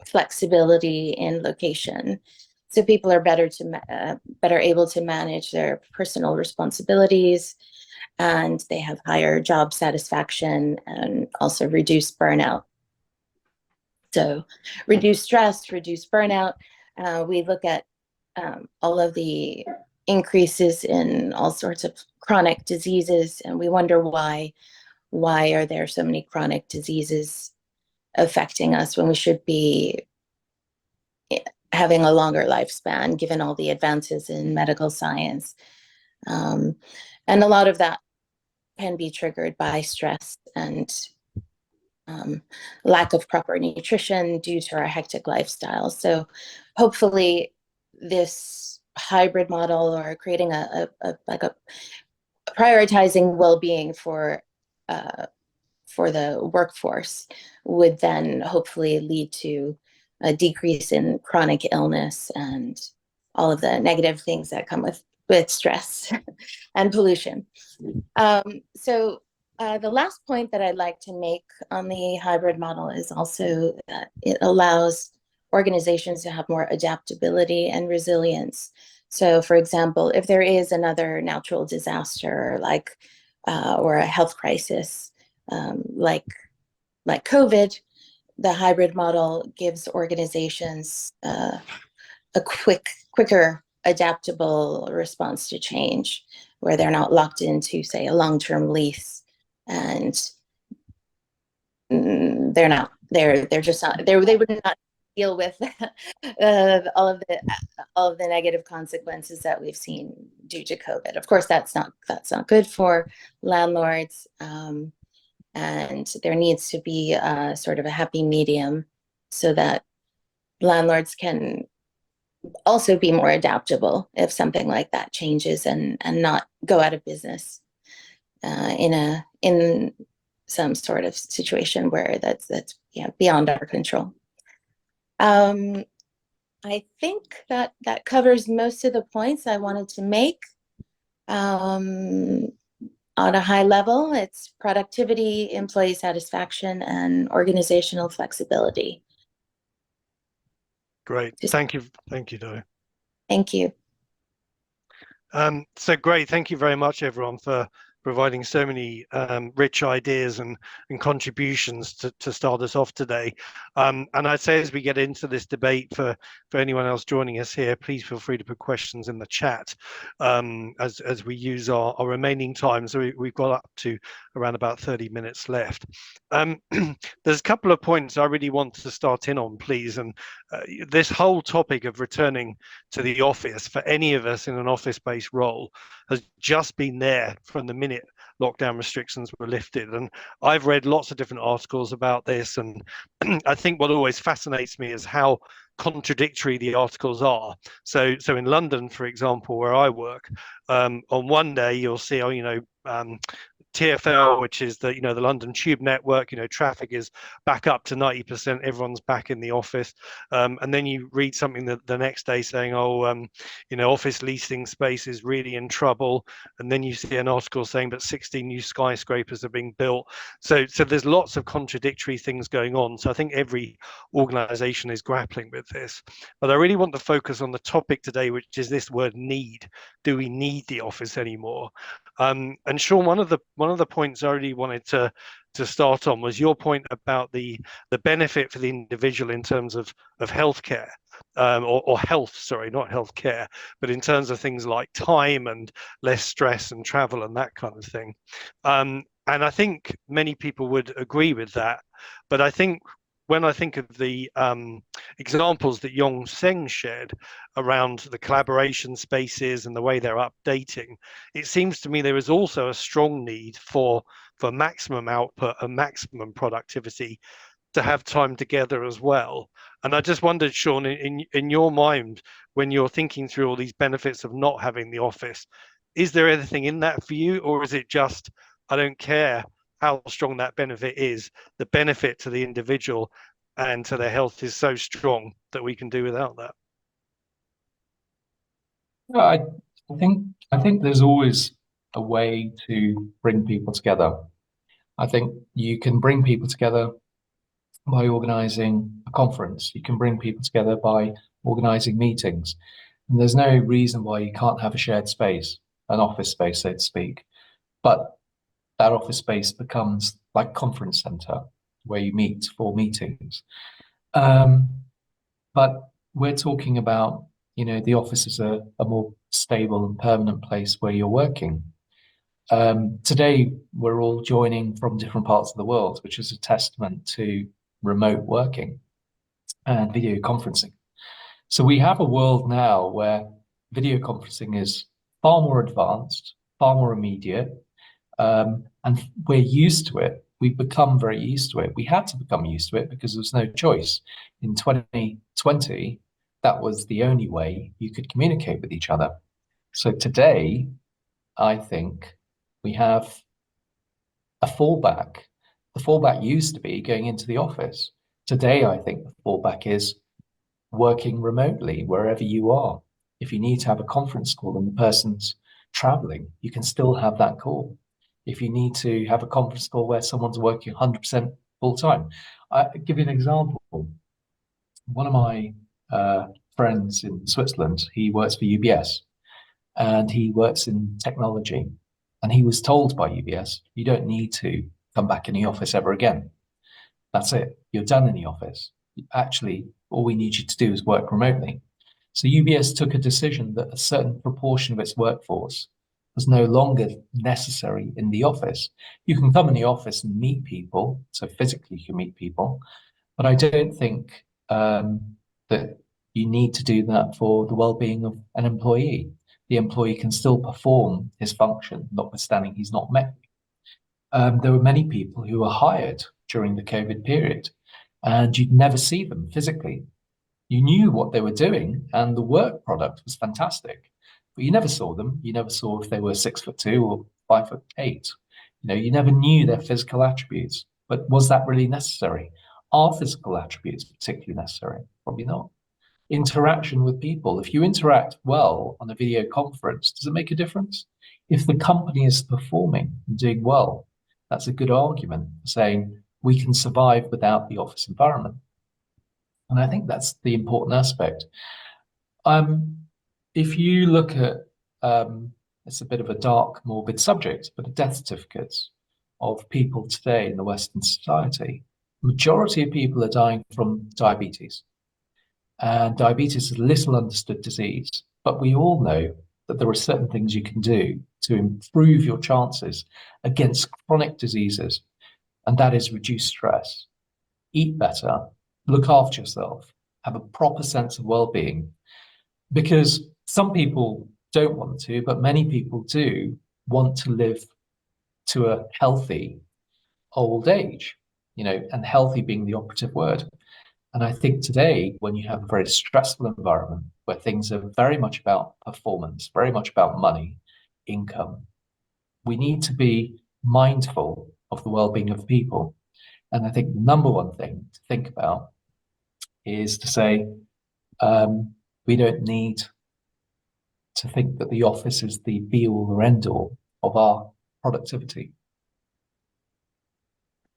flexibility in location. So people are better able to manage their personal responsibilities, and they have higher job satisfaction and also reduced burnout. So reduce stress, reduce burnout. We look at all of the increases in all sorts of chronic diseases, and we wonder why are there so many chronic diseases affecting us when we should be having a longer lifespan, given all the advances in medical science. And a lot of that can be triggered by stress and lack of proper nutrition due to our hectic lifestyle. So hopefully this hybrid model, or creating a prioritizing well-being for the workforce, would then hopefully lead to a decrease in chronic illness and all of the negative things that come with stress and pollution. So the last point that I'd like to make on the hybrid model is also that it allows organizations to have more adaptability and resilience. So, for example, if there is another natural disaster or a health crisis like COVID, the hybrid model gives organizations a quicker, adaptable response to change, where they're not locked into, say, a long-term lease, and they would not deal with all of the negative consequences that we've seen due to COVID. Of course, that's not good for landlords. And there needs to be sort of a happy medium so that landlords can also be more adaptable if something like that changes, and not go out of business in some sort of situation where that's beyond our control. I think that covers most of the points I wanted to make. On a high level, it's productivity, employee satisfaction, and organizational flexibility. Great. Thank you, Dalia. Thank you. So great. Thank you very much, everyone, for providing so many rich ideas and contributions to start us off today. And I'd say, as we get into this debate, for anyone else joining us here, please feel free to put questions in the chat as we use our remaining time. So we've got up to around about 30 minutes left. There's a couple of points I really want to start in on, please. And this whole topic of returning to the office for any of us in an office-based role has just been there from the minute lockdown restrictions were lifted. And I've read lots of different articles about this. And I think what always fascinates me is how contradictory the articles are. So in London, for example, where I work, on one day you'll see, TfL, which is the London Tube network, traffic is back up to 90%, everyone's back in the office, and then you read something the next day saying, office leasing space is really in trouble, and then you see an article saying that 16 new skyscrapers are being built. So there's lots of contradictory things going on. So I think every organization is grappling with this, but I really want to focus on the topic today, which is this word need. Do we need the office anymore? And Sean, one of the points I really wanted to start on was your point about the benefit for the individual in terms of healthcare, or health, sorry, not healthcare, but in terms of things like time and less stress and travel and that kind of thing. And I think many people would agree with that. But I think when I think of the examples that Yong Seng shared around the collaboration spaces and the way they're updating, it seems to me there is also a strong need for maximum output and maximum productivity to have time together as well. And I just wondered, Sean, in your mind, when you're thinking through all these benefits of not having the office, is there anything in that for you, or is it just, I don't care how strong that benefit is, the benefit to the individual and to their health is so strong that we can do without that? I think there's always a way to bring people together. I think you can bring people together by organizing a conference. You can bring people together by organizing meetings. And there's no reason why you can't have a shared space, an office space, so to speak. But that office space becomes like conference center where you meet for meetings. But we're talking about, the office is a more stable and permanent place where you're working. Today, we're all joining from different parts of the world, which is a testament to remote working and video conferencing. So we have a world now where video conferencing is far more advanced, far more immediate, and we're used to it. We've become very used to it. We had to become used to it because there was no choice. In 2020, that was the only way you could communicate with each other. So today, I think we have a fallback. The fallback used to be going into the office. Today, I think the fallback is working remotely wherever you are. If you need to have a conference call and the person's traveling, you can still have that call. If you need to have a conference call where someone's working 100% full time. I'll give you an example. One of my friends in Switzerland, he works for UBS and he works in technology. And he was told by UBS, you don't need to come back in the office ever again. That's it. You're done in the office. Actually, all we need you to do is work remotely. So UBS took a decision that a certain proportion of its workforce was no longer necessary in the office. You can come in the office and meet people, so physically you can meet people, but I don't think that you need to do that for the well-being of an employee. The employee can still perform his function, notwithstanding he's not met. There were many people who were hired during the COVID period, and you'd never see them physically. You knew what they were doing, and the work product was fantastic, but you never saw them. You never saw if they were 6'2" or 5'8". You never knew their physical attributes. But was that really necessary? Are physical attributes particularly necessary? Probably not. Interaction with people. If you interact well on a video conference, does it make a difference? If the company is performing and doing well, that's a good argument saying we can survive without the office environment. And I think that's the important aspect. If you look at, it's a bit of a dark, morbid subject, but the death certificates of people today in the Western society, majority of people are dying from diabetes. And diabetes is a little understood disease, but we all know that there are certain things you can do to improve your chances against chronic diseases, and that is reduce stress, eat better, look after yourself, have a proper sense of well-being, because some people don't want to, but many people do want to live to a healthy old age, and healthy being the operative word. And I think today, when you have a very stressful environment where things are very much about performance, very much about money, income, we need to be mindful of the well-being of people. And I think the number one thing to think about is to say, we don't need to think that the office is the be-all or end-all of our productivity.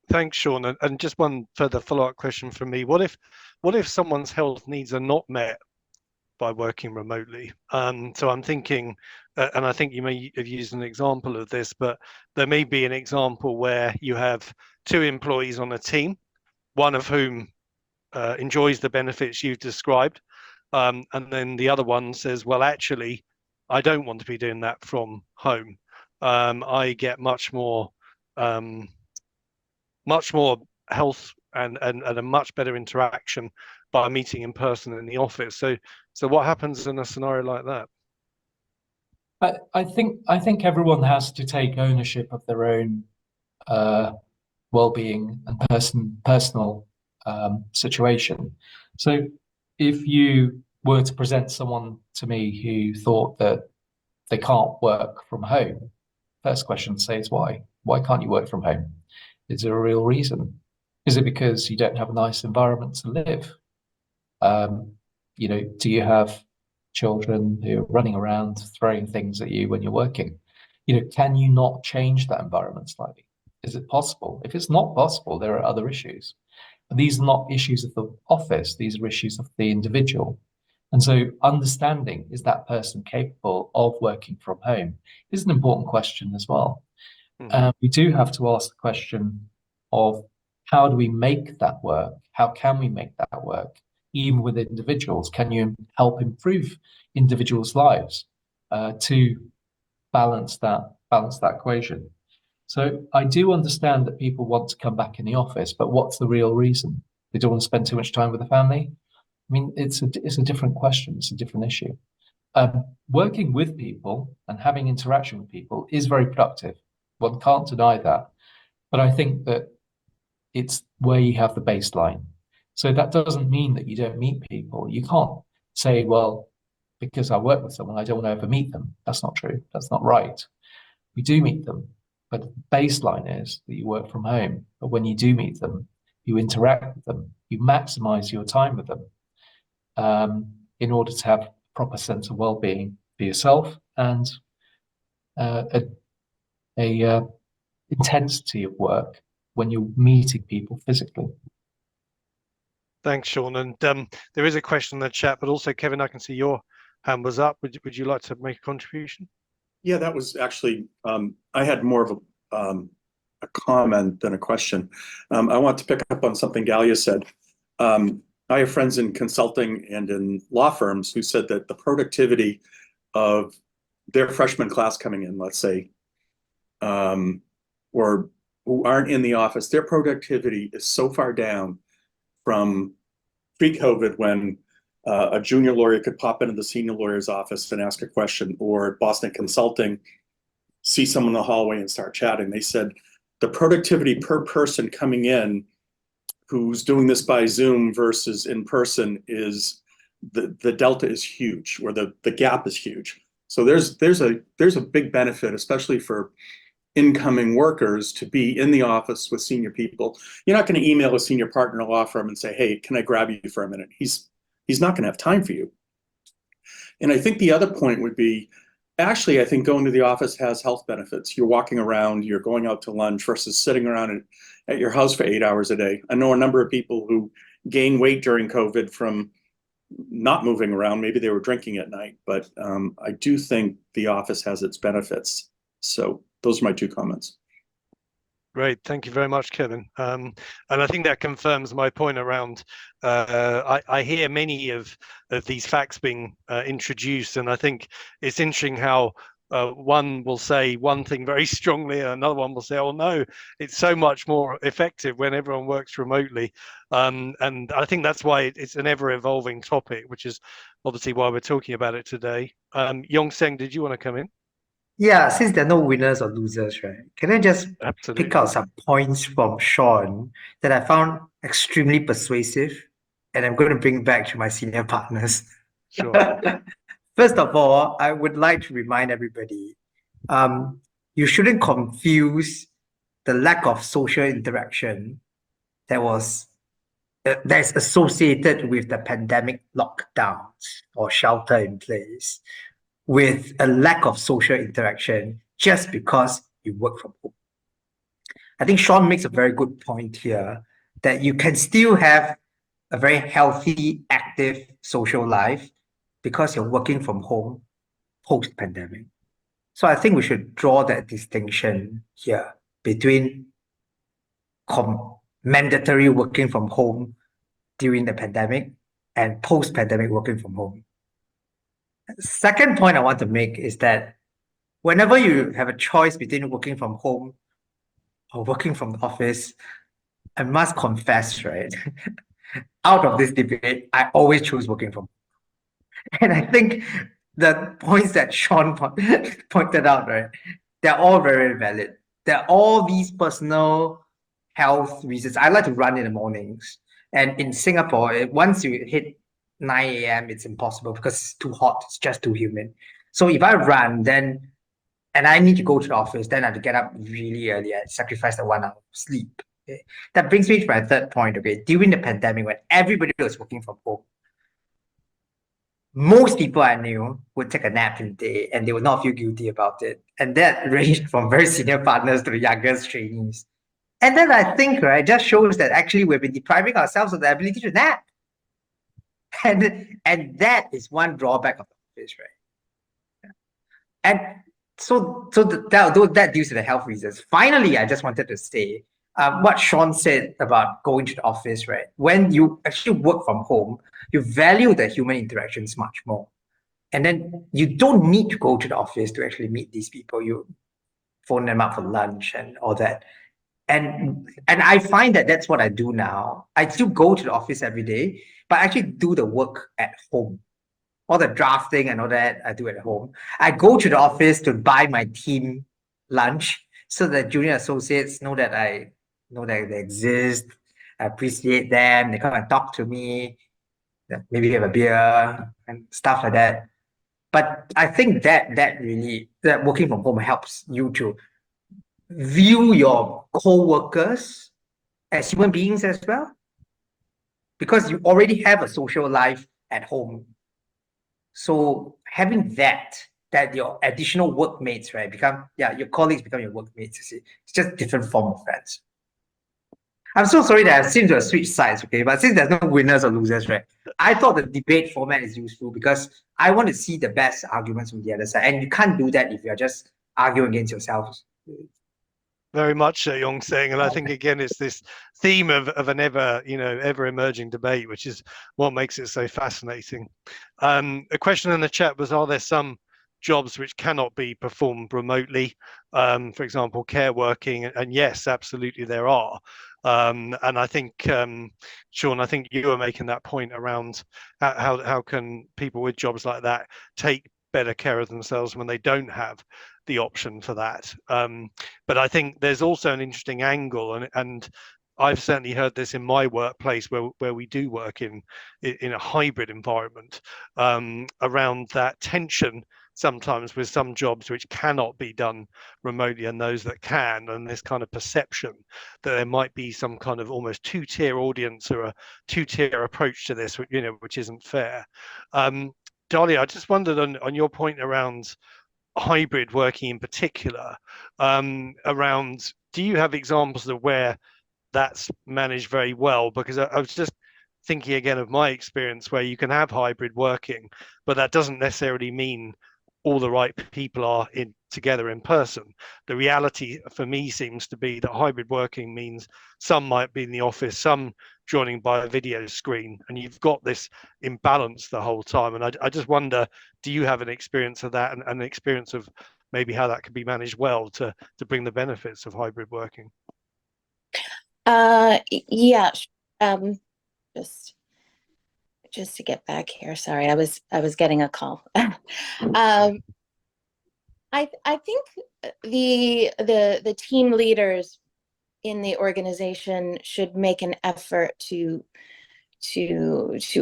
Thanks, Sean. And just one further follow-up question from me. What if someone's health needs are not met by working remotely. So I'm thinking, and I think you may have used an example of this, but there may be an example where you have two employees on a team, one of whom enjoys the benefits you've described, and then the other one says, well, actually, I don't want to be doing that from home. I get much more health and a much better interaction by meeting in person in the office. So what happens in a scenario like that? I think everyone has to take ownership of their own well-being and personal situation. So if you were to present someone to me who thought that they can't work from home, first question to say is why? Why can't you work from home? Is there a real reason? Is it because you don't have a nice environment to live? Do you have children who are running around throwing things at you when you're working? Can you not change that environment slightly? Is it possible? If it's not possible, there are other issues. But these are not issues of the office, these are issues of the individual. And so understanding, is that person capable of working from home, is an important question as well. We do have to ask the question of how do we make that work? How can we make that work? Even with individuals, can you help improve individuals' lives to balance that equation? So I do understand that people want to come back in the office, but what's the real reason? They don't want to spend too much time with the family. I mean, it's a different question. It's a different issue. Working with people and having interaction with people is very productive. One can't deny that. But I think that it's where you have the baseline. So that doesn't mean that you don't meet people. You can't say, well, because I work with someone, I don't want to ever meet them. That's not true. That's not right. We do meet them, but the baseline is that you work from home. But when you do meet them, you interact with them, you maximize your time with them in order to have a proper sense of well-being for yourself and a intensity of work when you're meeting people physically. Thanks, Sean. And there is a question in the chat, but also, Kevin, I can see your hand was up. Would you like to make a contribution? Yeah, that was actually, I had more of a comment than a question. I want to pick up on something Dalia said. I have friends in consulting and in law firms who said that the productivity of their freshman class coming in, let's say, or who aren't in the office, their productivity is so far down from pre-COVID when a junior lawyer could pop into the senior lawyer's office and ask a question, or Boston Consulting, see someone in the hallway and start chatting. They said the productivity per person coming in who's doing this by Zoom versus in person is the delta is huge, or the gap is huge. So there's a big benefit, especially for incoming workers, to be in the office with senior people. You're not going to email a senior partner in a law firm and say, hey, can I grab you for a minute? He's not going to have time for you. And I think the other point would be, actually, I think going to the office has health benefits. You're walking around, you're going out to lunch versus sitting around at your house for 8 hours a day. I know a number of people who gained weight during COVID from not moving around. Maybe they were drinking at night, but I do think the office has its benefits. So those are my two comments. Great, thank you very much, Kevin. And I think that confirms my point around. I hear many of these facts being introduced, and I think it's interesting how one will say one thing very strongly, and another one will say, "Oh no, it's so much more effective when everyone works remotely." And I think that's why it's an ever-evolving topic, which is obviously why we're talking about it today. Yong Seng, did you want to come in? Yeah, since there are no winners or losers, right? Can I just Absolutely. pick out some points from Sean that I found extremely persuasive, and I'm going to bring back to my senior partners. Sure. First of all, I would like to remind everybody, you shouldn't confuse the lack of social interaction that's associated with the pandemic lockdowns or shelter in place with a lack of social interaction just because you work from home. I think Sean makes a very good point here that you can still have a very healthy, active social life because you're working from home post-pandemic. So I think we should draw that distinction here between mandatory working from home during the pandemic and post-pandemic working from home. Second point I want to make is that whenever you have a choice between working from home or working from the office, I must confess, right? Out of this debate, I always choose working from home. And I think the points that Sean pointed out, right, they're all very valid. There are all these personal health reasons. I like to run in the mornings. And in Singapore, once you hit 9 a.m., it's impossible because it's too hot. It's just too humid. So if I run, and I need to go to the office, then I have to get up really early and sacrifice the 1 hour of sleep. Okay? That brings me to my third point. Okay, during the pandemic, when everybody was working from home, most people I knew would take a nap in the day and they would not feel guilty about it. And that ranged from very senior partners to the youngest trainees. And then I think, right, just shows that actually we've been depriving ourselves of the ability to nap. And that is one drawback of the office, right? And so that deals with the health reasons. Finally, I just wanted to say what Sean said about going to the office, right? When you actually work from home, you value the human interactions much more. And then you don't need to go to the office to actually meet these people. You phone them up for lunch and all that. And I find that that's what I do now. I still go to the office every day, but I actually do the work at home. All the drafting and all that I do at home. I go to the office to buy my team lunch so that junior associates know that they exist. I appreciate them. They come and talk to me. Maybe have a beer and stuff like that. But I think that working from home helps you to view your co-workers as human beings as well, because you already have a social life at home. So having that your additional workmates, right, your colleagues become your workmates, you see. It's just a different form of friends. I'm so sorry that I seem to have switched sides, okay? But since there's no winners or losers, right, I thought the debate format is useful because I want to see the best arguments from the other side. And you can't do that if you're just arguing against yourselves. Very much so, Yong Seng, and I think again it's this theme of an ever emerging debate, which is what makes it so fascinating. A question in the chat was: are there some jobs which cannot be performed remotely? For example, care working, and yes, absolutely there are. And I think Sean, I think you were making that point around how can people with jobs like that take better care of themselves when they don't have the option for that. But I think there's also an interesting angle, and I've certainly heard this in my workplace where we do work in a hybrid environment, around that tension sometimes with some jobs which cannot be done remotely and those that can, and this kind of perception that there might be some kind of almost two-tier audience or a two-tier approach to this, which isn't fair. Dalia, I just wondered on your point around hybrid working in particular, around, do you have examples of where that's managed very well? Because I was just thinking again of my experience where you can have hybrid working, but that doesn't necessarily mean all the right people are together in person. The reality for me seems to be that hybrid working means some might be in the office, some joining by a video screen, and you've got this imbalance the whole time. And I just wonder, do you have an experience of that, and an experience of maybe how that could be managed well to bring the benefits of hybrid working? Yeah. Just to get back here, sorry, I was getting a call. I think the team leaders in the organization should make an effort to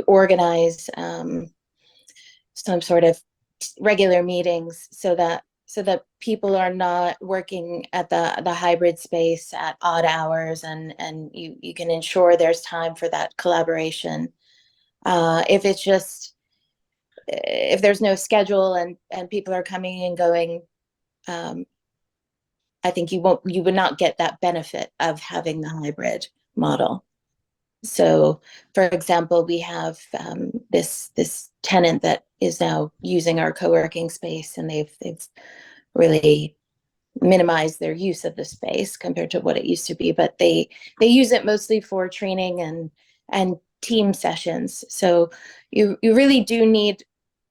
organize some sort of regular meetings so that people are not working at the hybrid space at odd hours, and you can ensure there's time for that collaboration. If there's no schedule and people are coming and going, I think you would not get that benefit of having the hybrid model. So, for example, we have this tenant that is now using our co-working space, and they've really minimized their use of the space compared to what it used to be. But they use it mostly for training and team sessions. So you really do need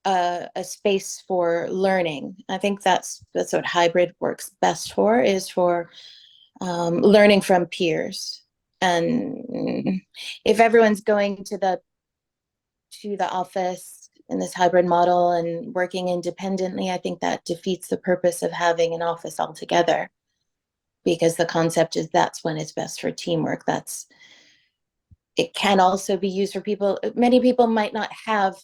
a space for learning. I think that's what hybrid works best for, is for learning from peers. And if everyone's going to the office in this hybrid model and working independently, I think that defeats the purpose of having an office altogether, because the concept is that's when it's best for teamwork. It can also be used for people. Many people might not have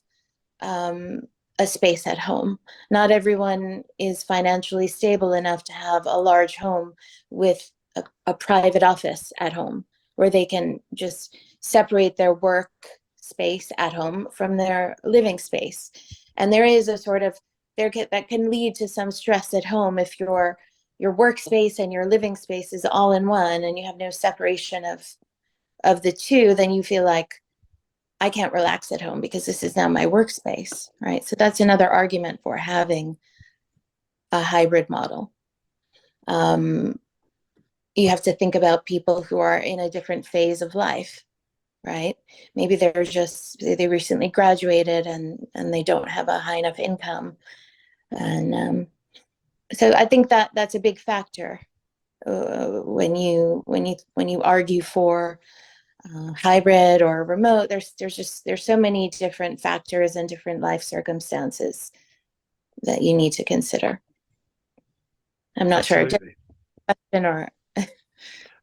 a space at home. Not everyone is financially stable enough to have a large home with a private office at home, where they can just separate their work space at home from their living space. And there is a sort of, that can lead to some stress at home if your workspace and your living space is all in one and you have no separation of the two. Then you feel like, I can't relax at home because this is now my workspace, right? So that's another argument for having a hybrid model. You have to think about people who are in a different phase of life, right? Maybe they recently graduated and they don't have a high enough income. And so I think that's a big factor when you argue for hybrid or remote. There's so many different factors and different life circumstances that you need to consider. I'm not sure. Question or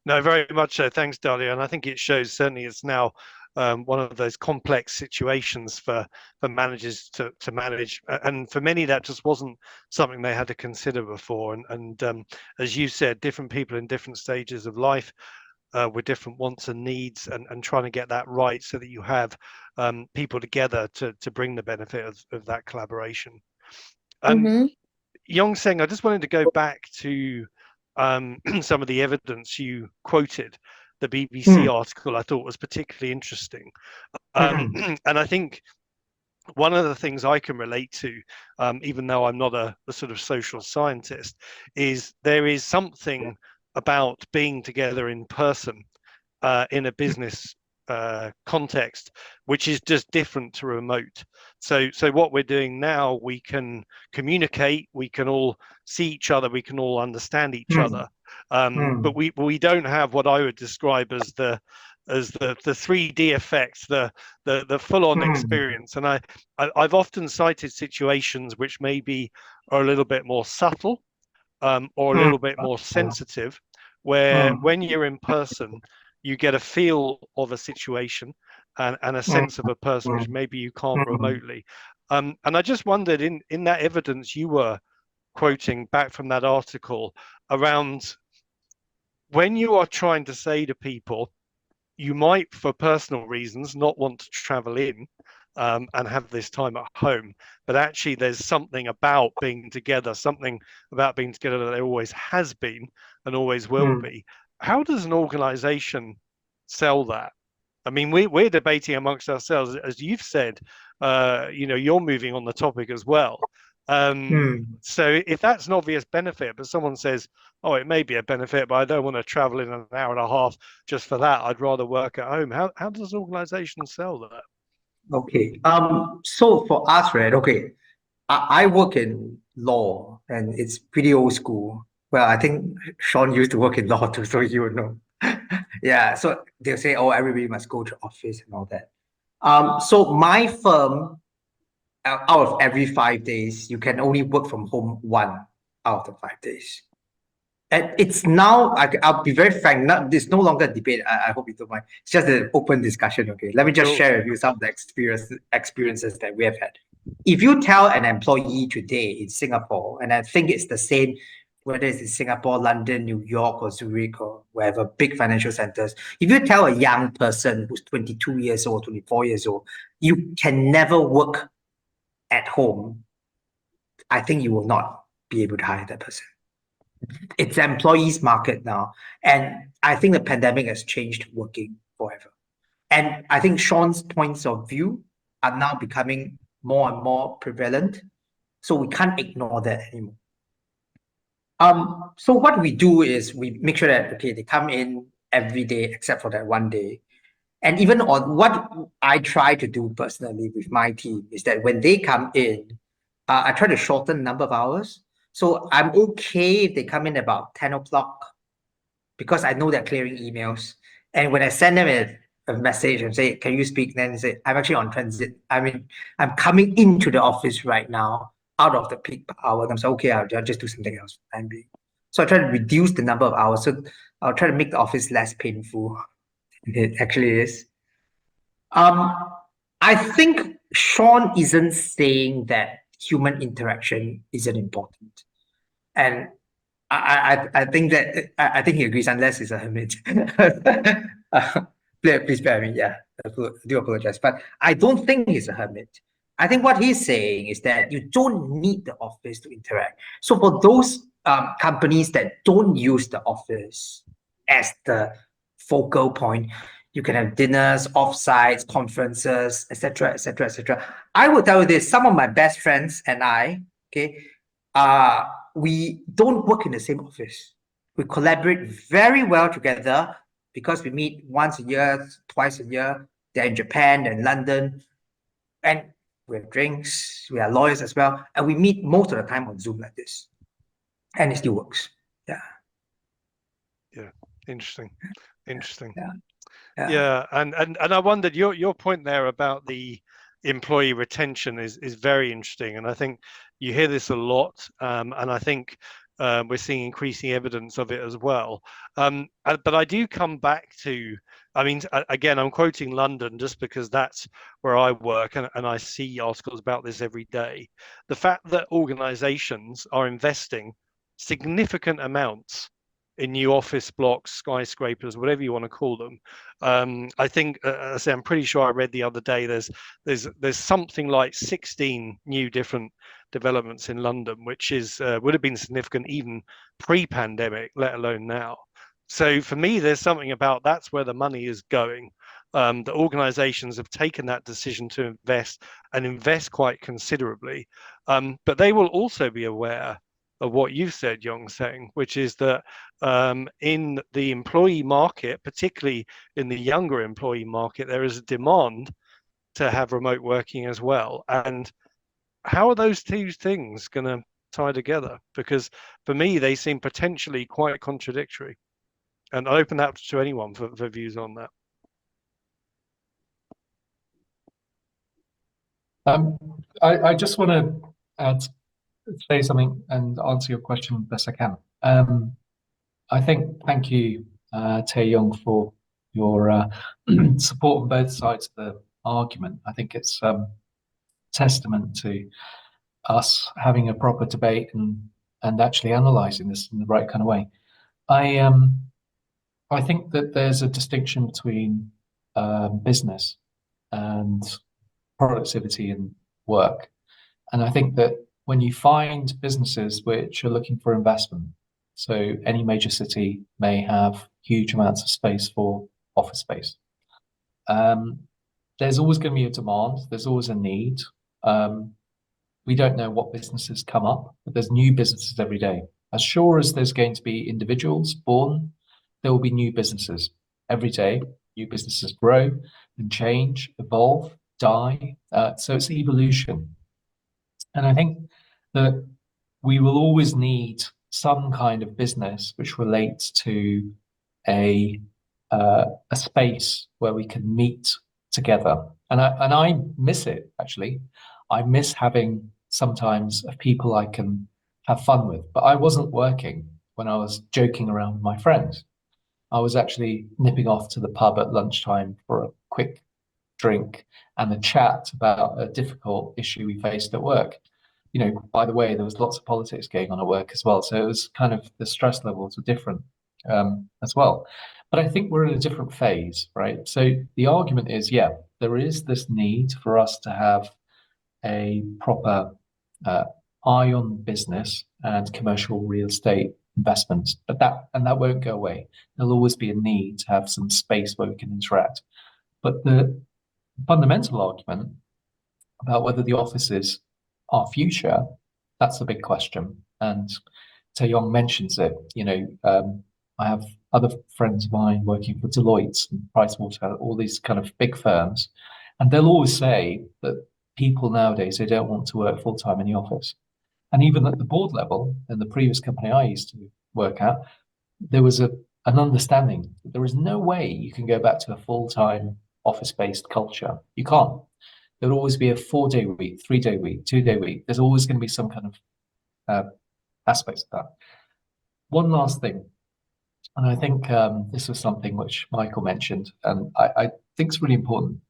No, very much so. Thanks, Dalia. And I think it shows, certainly it's now one of those complex situations for managers to manage. And for many, that just wasn't something they had to consider before. And as you said, different people in different stages of life with different wants and needs, and trying to get that right so that you have people together to bring the benefit of that collaboration. Yong Seng, I just wanted to go back to some of the evidence you quoted. The BBC article I thought was particularly interesting. And I think one of the things I can relate to, even though I'm not a sort of social scientist, is there is something about being together in person in a business context, which is just different to remote. So what we're doing now, we can communicate, we can all see each other, we can all understand each other, but we don't have what I would describe as the 3D effect, the full-on experience. And I've often cited situations which maybe are a little bit more subtle or a little bit more sensitive, where when you're in person, you get a feel of a situation and a sense of a person which maybe you can't remotely. And I just wondered, in that evidence you were quoting back from that article, around when you are trying to say to people, you might, for personal reasons, not want to travel in and have this time at home, but actually there's something about being together, something about being together that there always has been and always will be. How does an organization sell that? I mean, we're debating amongst ourselves, as you've said, you're moving on the topic as well. So if that's an obvious benefit, but someone says, oh, it may be a benefit, but I don't want to travel in an hour and a half just for that. I'd rather work at home. How does an organization sell that? Okay. So for us, right? Okay, I work in law, and it's pretty old school. Well, I think Sean used to work in law too, so you would know. Yeah. So they'll say, oh, everybody must go to office and all that. So my firm, out of every 5 days, you can only work from home 1 out of the 5 days. And it's now, I'll be very frank, it's no longer a debate. I hope you don't mind. It's just an open discussion, okay? Let me just share with you some of the experiences that we have had. If you tell an employee today in Singapore, and I think it's the same, whether it's in Singapore, London, New York, or Zurich, or wherever, big financial centers, if you tell a young person who's 22 years old, 24 years old, you can never work at home, I think you will not be able to hire that person. It's employees market now, and I think the pandemic has changed working forever. And I think Sean's points of view are now becoming more and more prevalent. So we can't ignore that anymore. So what we do is we make sure that, okay, they come in every day except for that one day. And even on what I try to do personally with my team is that when they come in, I try to shorten the number of hours. So I'm okay if they come in about 10 o'clock because I know they're clearing emails. And when I send them a message and say, can you speak? Then they say, I'm actually on transit. I mean, I'm coming into the office right now out of the peak hour. I'm saying, okay, I'll just do something else for the time being. So I try to reduce the number of hours. So I'll try to make the office less painful. It actually is. I think Sean isn't saying that human interaction isn't important. And I think that I think he agrees unless he's a hermit. Please bear with me. Yeah, I do apologize, but I don't think he's a hermit. I think what he's saying is that you don't need the office to interact. So for those companies that don't use the office as the focal point, you can have dinners, offsites, conferences, etc., etc., etc. I will tell you this: some of my best friends and I, okay, we don't work in the same office. We collaborate very well together because we meet once a year, twice a year. They're in Japan, they're in London, and we have drinks. We are lawyers as well, and we meet most of the time on Zoom like this, and it still works. Yeah. Yeah. Interesting. Yeah. Yeah, and I wondered your point there about the employee retention is very interesting, and I think you hear this a lot, and I think we're seeing increasing evidence of it as well. But I do come back to, I mean, again, I'm quoting London just because that's where I work, and I see articles about this every day. The fact that organizations are investing significant amounts in new office blocks, skyscrapers, whatever you want to call them. I think, I say, I'm pretty sure I read the other day. There's something like 16 new different developments in London, which is would have been significant even pre-pandemic, let alone now. So for me, there's something about that's where the money is going. The organisations have taken that decision to invest quite considerably, but they will also be aware of what you've said, Yong Seng, which is that in the employee market, particularly in the younger employee market, there is a demand to have remote working as well. And how are those two things going to tie together? Because for me, they seem potentially quite contradictory. And I'll open that to anyone for views on that. I just want to say something and answer your question best I can. I think, thank you, Tay Yong, for your support on both sides of the argument. I think it's testament to us having a proper debate and actually analysing this in the right kind of way. I think that there's a distinction between business and productivity and work. And I think that when you find businesses which are looking for investment, so any major city may have huge amounts of space for office space. There's always going to be a demand. There's always a need. We don't know what businesses come up, but there's new businesses every day. As sure as there's going to be individuals born, there will be new businesses every day. New businesses grow and change, evolve, die. So it's evolution. And I think that we will always need some kind of business which relates to a space where we can meet together. And I miss it, actually. I miss having sometimes people I can have fun with. But I wasn't working when I was joking around with my friends. I was actually nipping off to the pub at lunchtime for a quick drink and a chat about a difficult issue we faced at work. You know, by the way, there was lots of politics going on at work as well. So it was kind of, the stress levels were different as well. But I think we're in a different phase, right? So the argument is, yeah, there is this need for us to have a proper eye on business and commercial real estate investments, but that won't go away. There'll always be a need to have some space where we can interact. But the fundamental argument about whether the office is our future, that's the big question. And Tay Yong mentions it. I have other friends of mine working for Deloitte and Pricewaterhouse, all these kind of big firms, and they'll always say that people nowadays, they don't want to work full time in the office. And even at the board level, in the previous company I used to work at, there was an understanding that there is no way you can go back to a full time office based culture. You can't. There'll always be a 4-day week, 3-day week, 2-day week. There's always going to be some kind of aspects of that. One last thing, and I think this was something which Michael mentioned, and I think it's really important,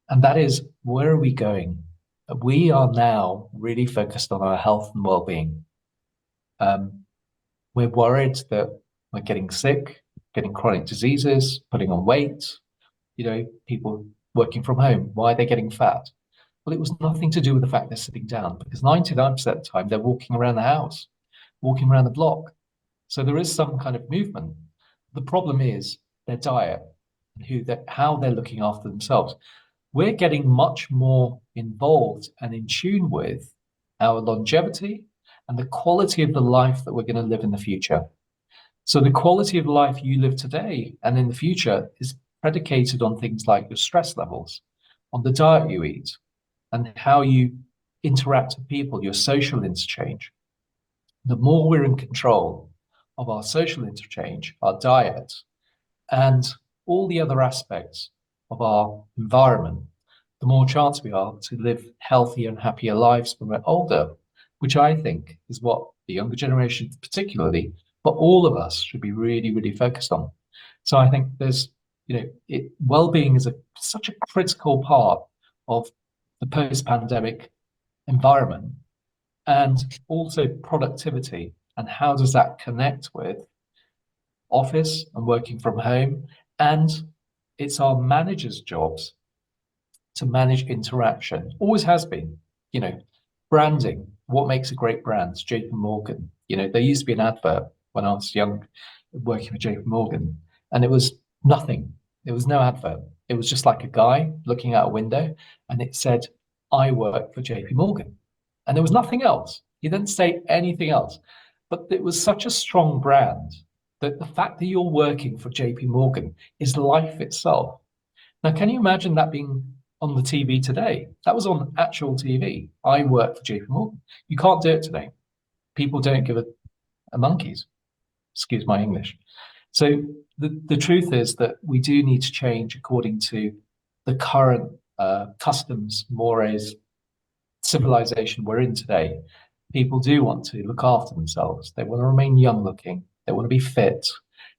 and that is, where are we going? We are now really focused on our health and well-being. We're worried that we're getting sick, getting chronic diseases, putting on weight, people working from home. Why are they getting fat? Well, it was nothing to do with the fact they're sitting down, because 99% of the time they're walking around the house, walking around the block. So there is some kind of movement. The problem is their diet, how they're looking after themselves. We're getting much more involved and in tune with our longevity and the quality of the life that we're going to live in the future. So the quality of life you live today and in the future is predicated on things like your stress levels, on the diet you eat, and how you interact with people, your social interchange. The more we're in control of our social interchange, our diet, and all the other aspects of our environment, the more chance we are to live healthier and happier lives when we're older, which I think is what the younger generation particularly, but all of us should be really, really focused on. So I think there's, well-being is such a critical part of the post-pandemic environment, and also productivity, and how does that connect with office and working from home. And it's our managers' jobs to manage interaction. Always has been. Branding. What makes a great brand? It's JP Morgan. There used to be an advert when I was young working for JP Morgan, and it was nothing. There was no advert. It was just like a guy looking out a window, and it said, "I work for JP Morgan." And there was nothing else. He didn't say anything else. But it was such a strong brand that the fact that you're working for JP Morgan is life itself. Now, can you imagine that being on the TV today? That was on actual TV. I work for JP Morgan. You can't do it today. People don't give a monkey's. Excuse my English. So the truth is that we do need to change according to the current customs, mores, civilization we're in today. People do want to look after themselves. They want to remain young looking. They want to be fit.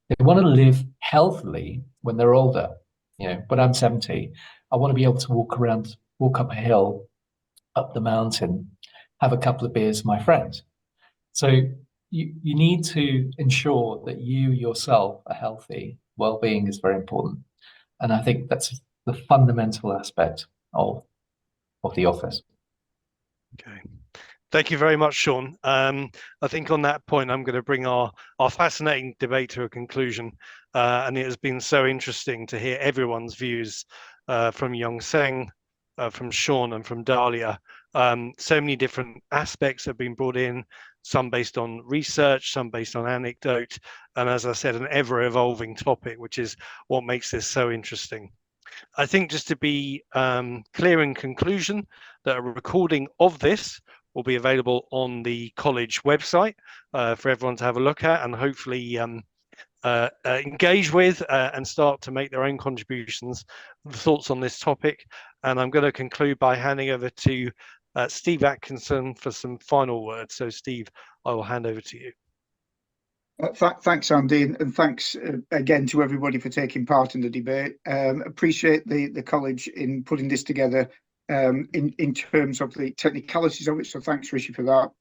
They want to live healthily when they're older. When I'm 70, I want to be able to walk up a hill, up the mountain, have a couple of beers with my friends. So you need to ensure that you yourself are healthy. Well-being is very important. And I think that's the fundamental aspect of the office. Okay. Thank you very much, Sean. I think on that point, I'm going to bring our fascinating debate to a conclusion. And it has been so interesting to hear everyone's views from Yong Seng, from Sean, and from Dalia. So many different aspects have been brought in, some based on research, some based on anecdote. And as I said, an ever-evolving topic, which is what makes this so interesting. I think, just to be clear in conclusion, that a recording of this will be available on the college website for everyone to have a look at, and hopefully engage with and start to make their own contributions, thoughts on this topic. And I'm going to conclude by handing over to Steve Atkinson for some final words. So Steve, I will hand over to you. Thanks, Andy, and thanks again to everybody for taking part in the debate. Appreciate the college in putting this together in terms of the technicalities of it, so thanks, Rishi, for that.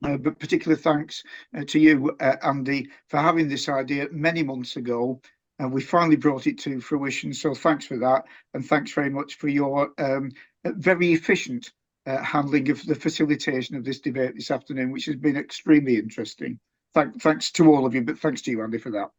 But particular thanks to you, Andy, for having this idea many months ago, and we finally brought it to fruition, so thanks for that, and thanks very much for your very efficient handling of the facilitation of this debate this afternoon, which has been extremely interesting. Thanks to all of you, but thanks to you, Andy, for that.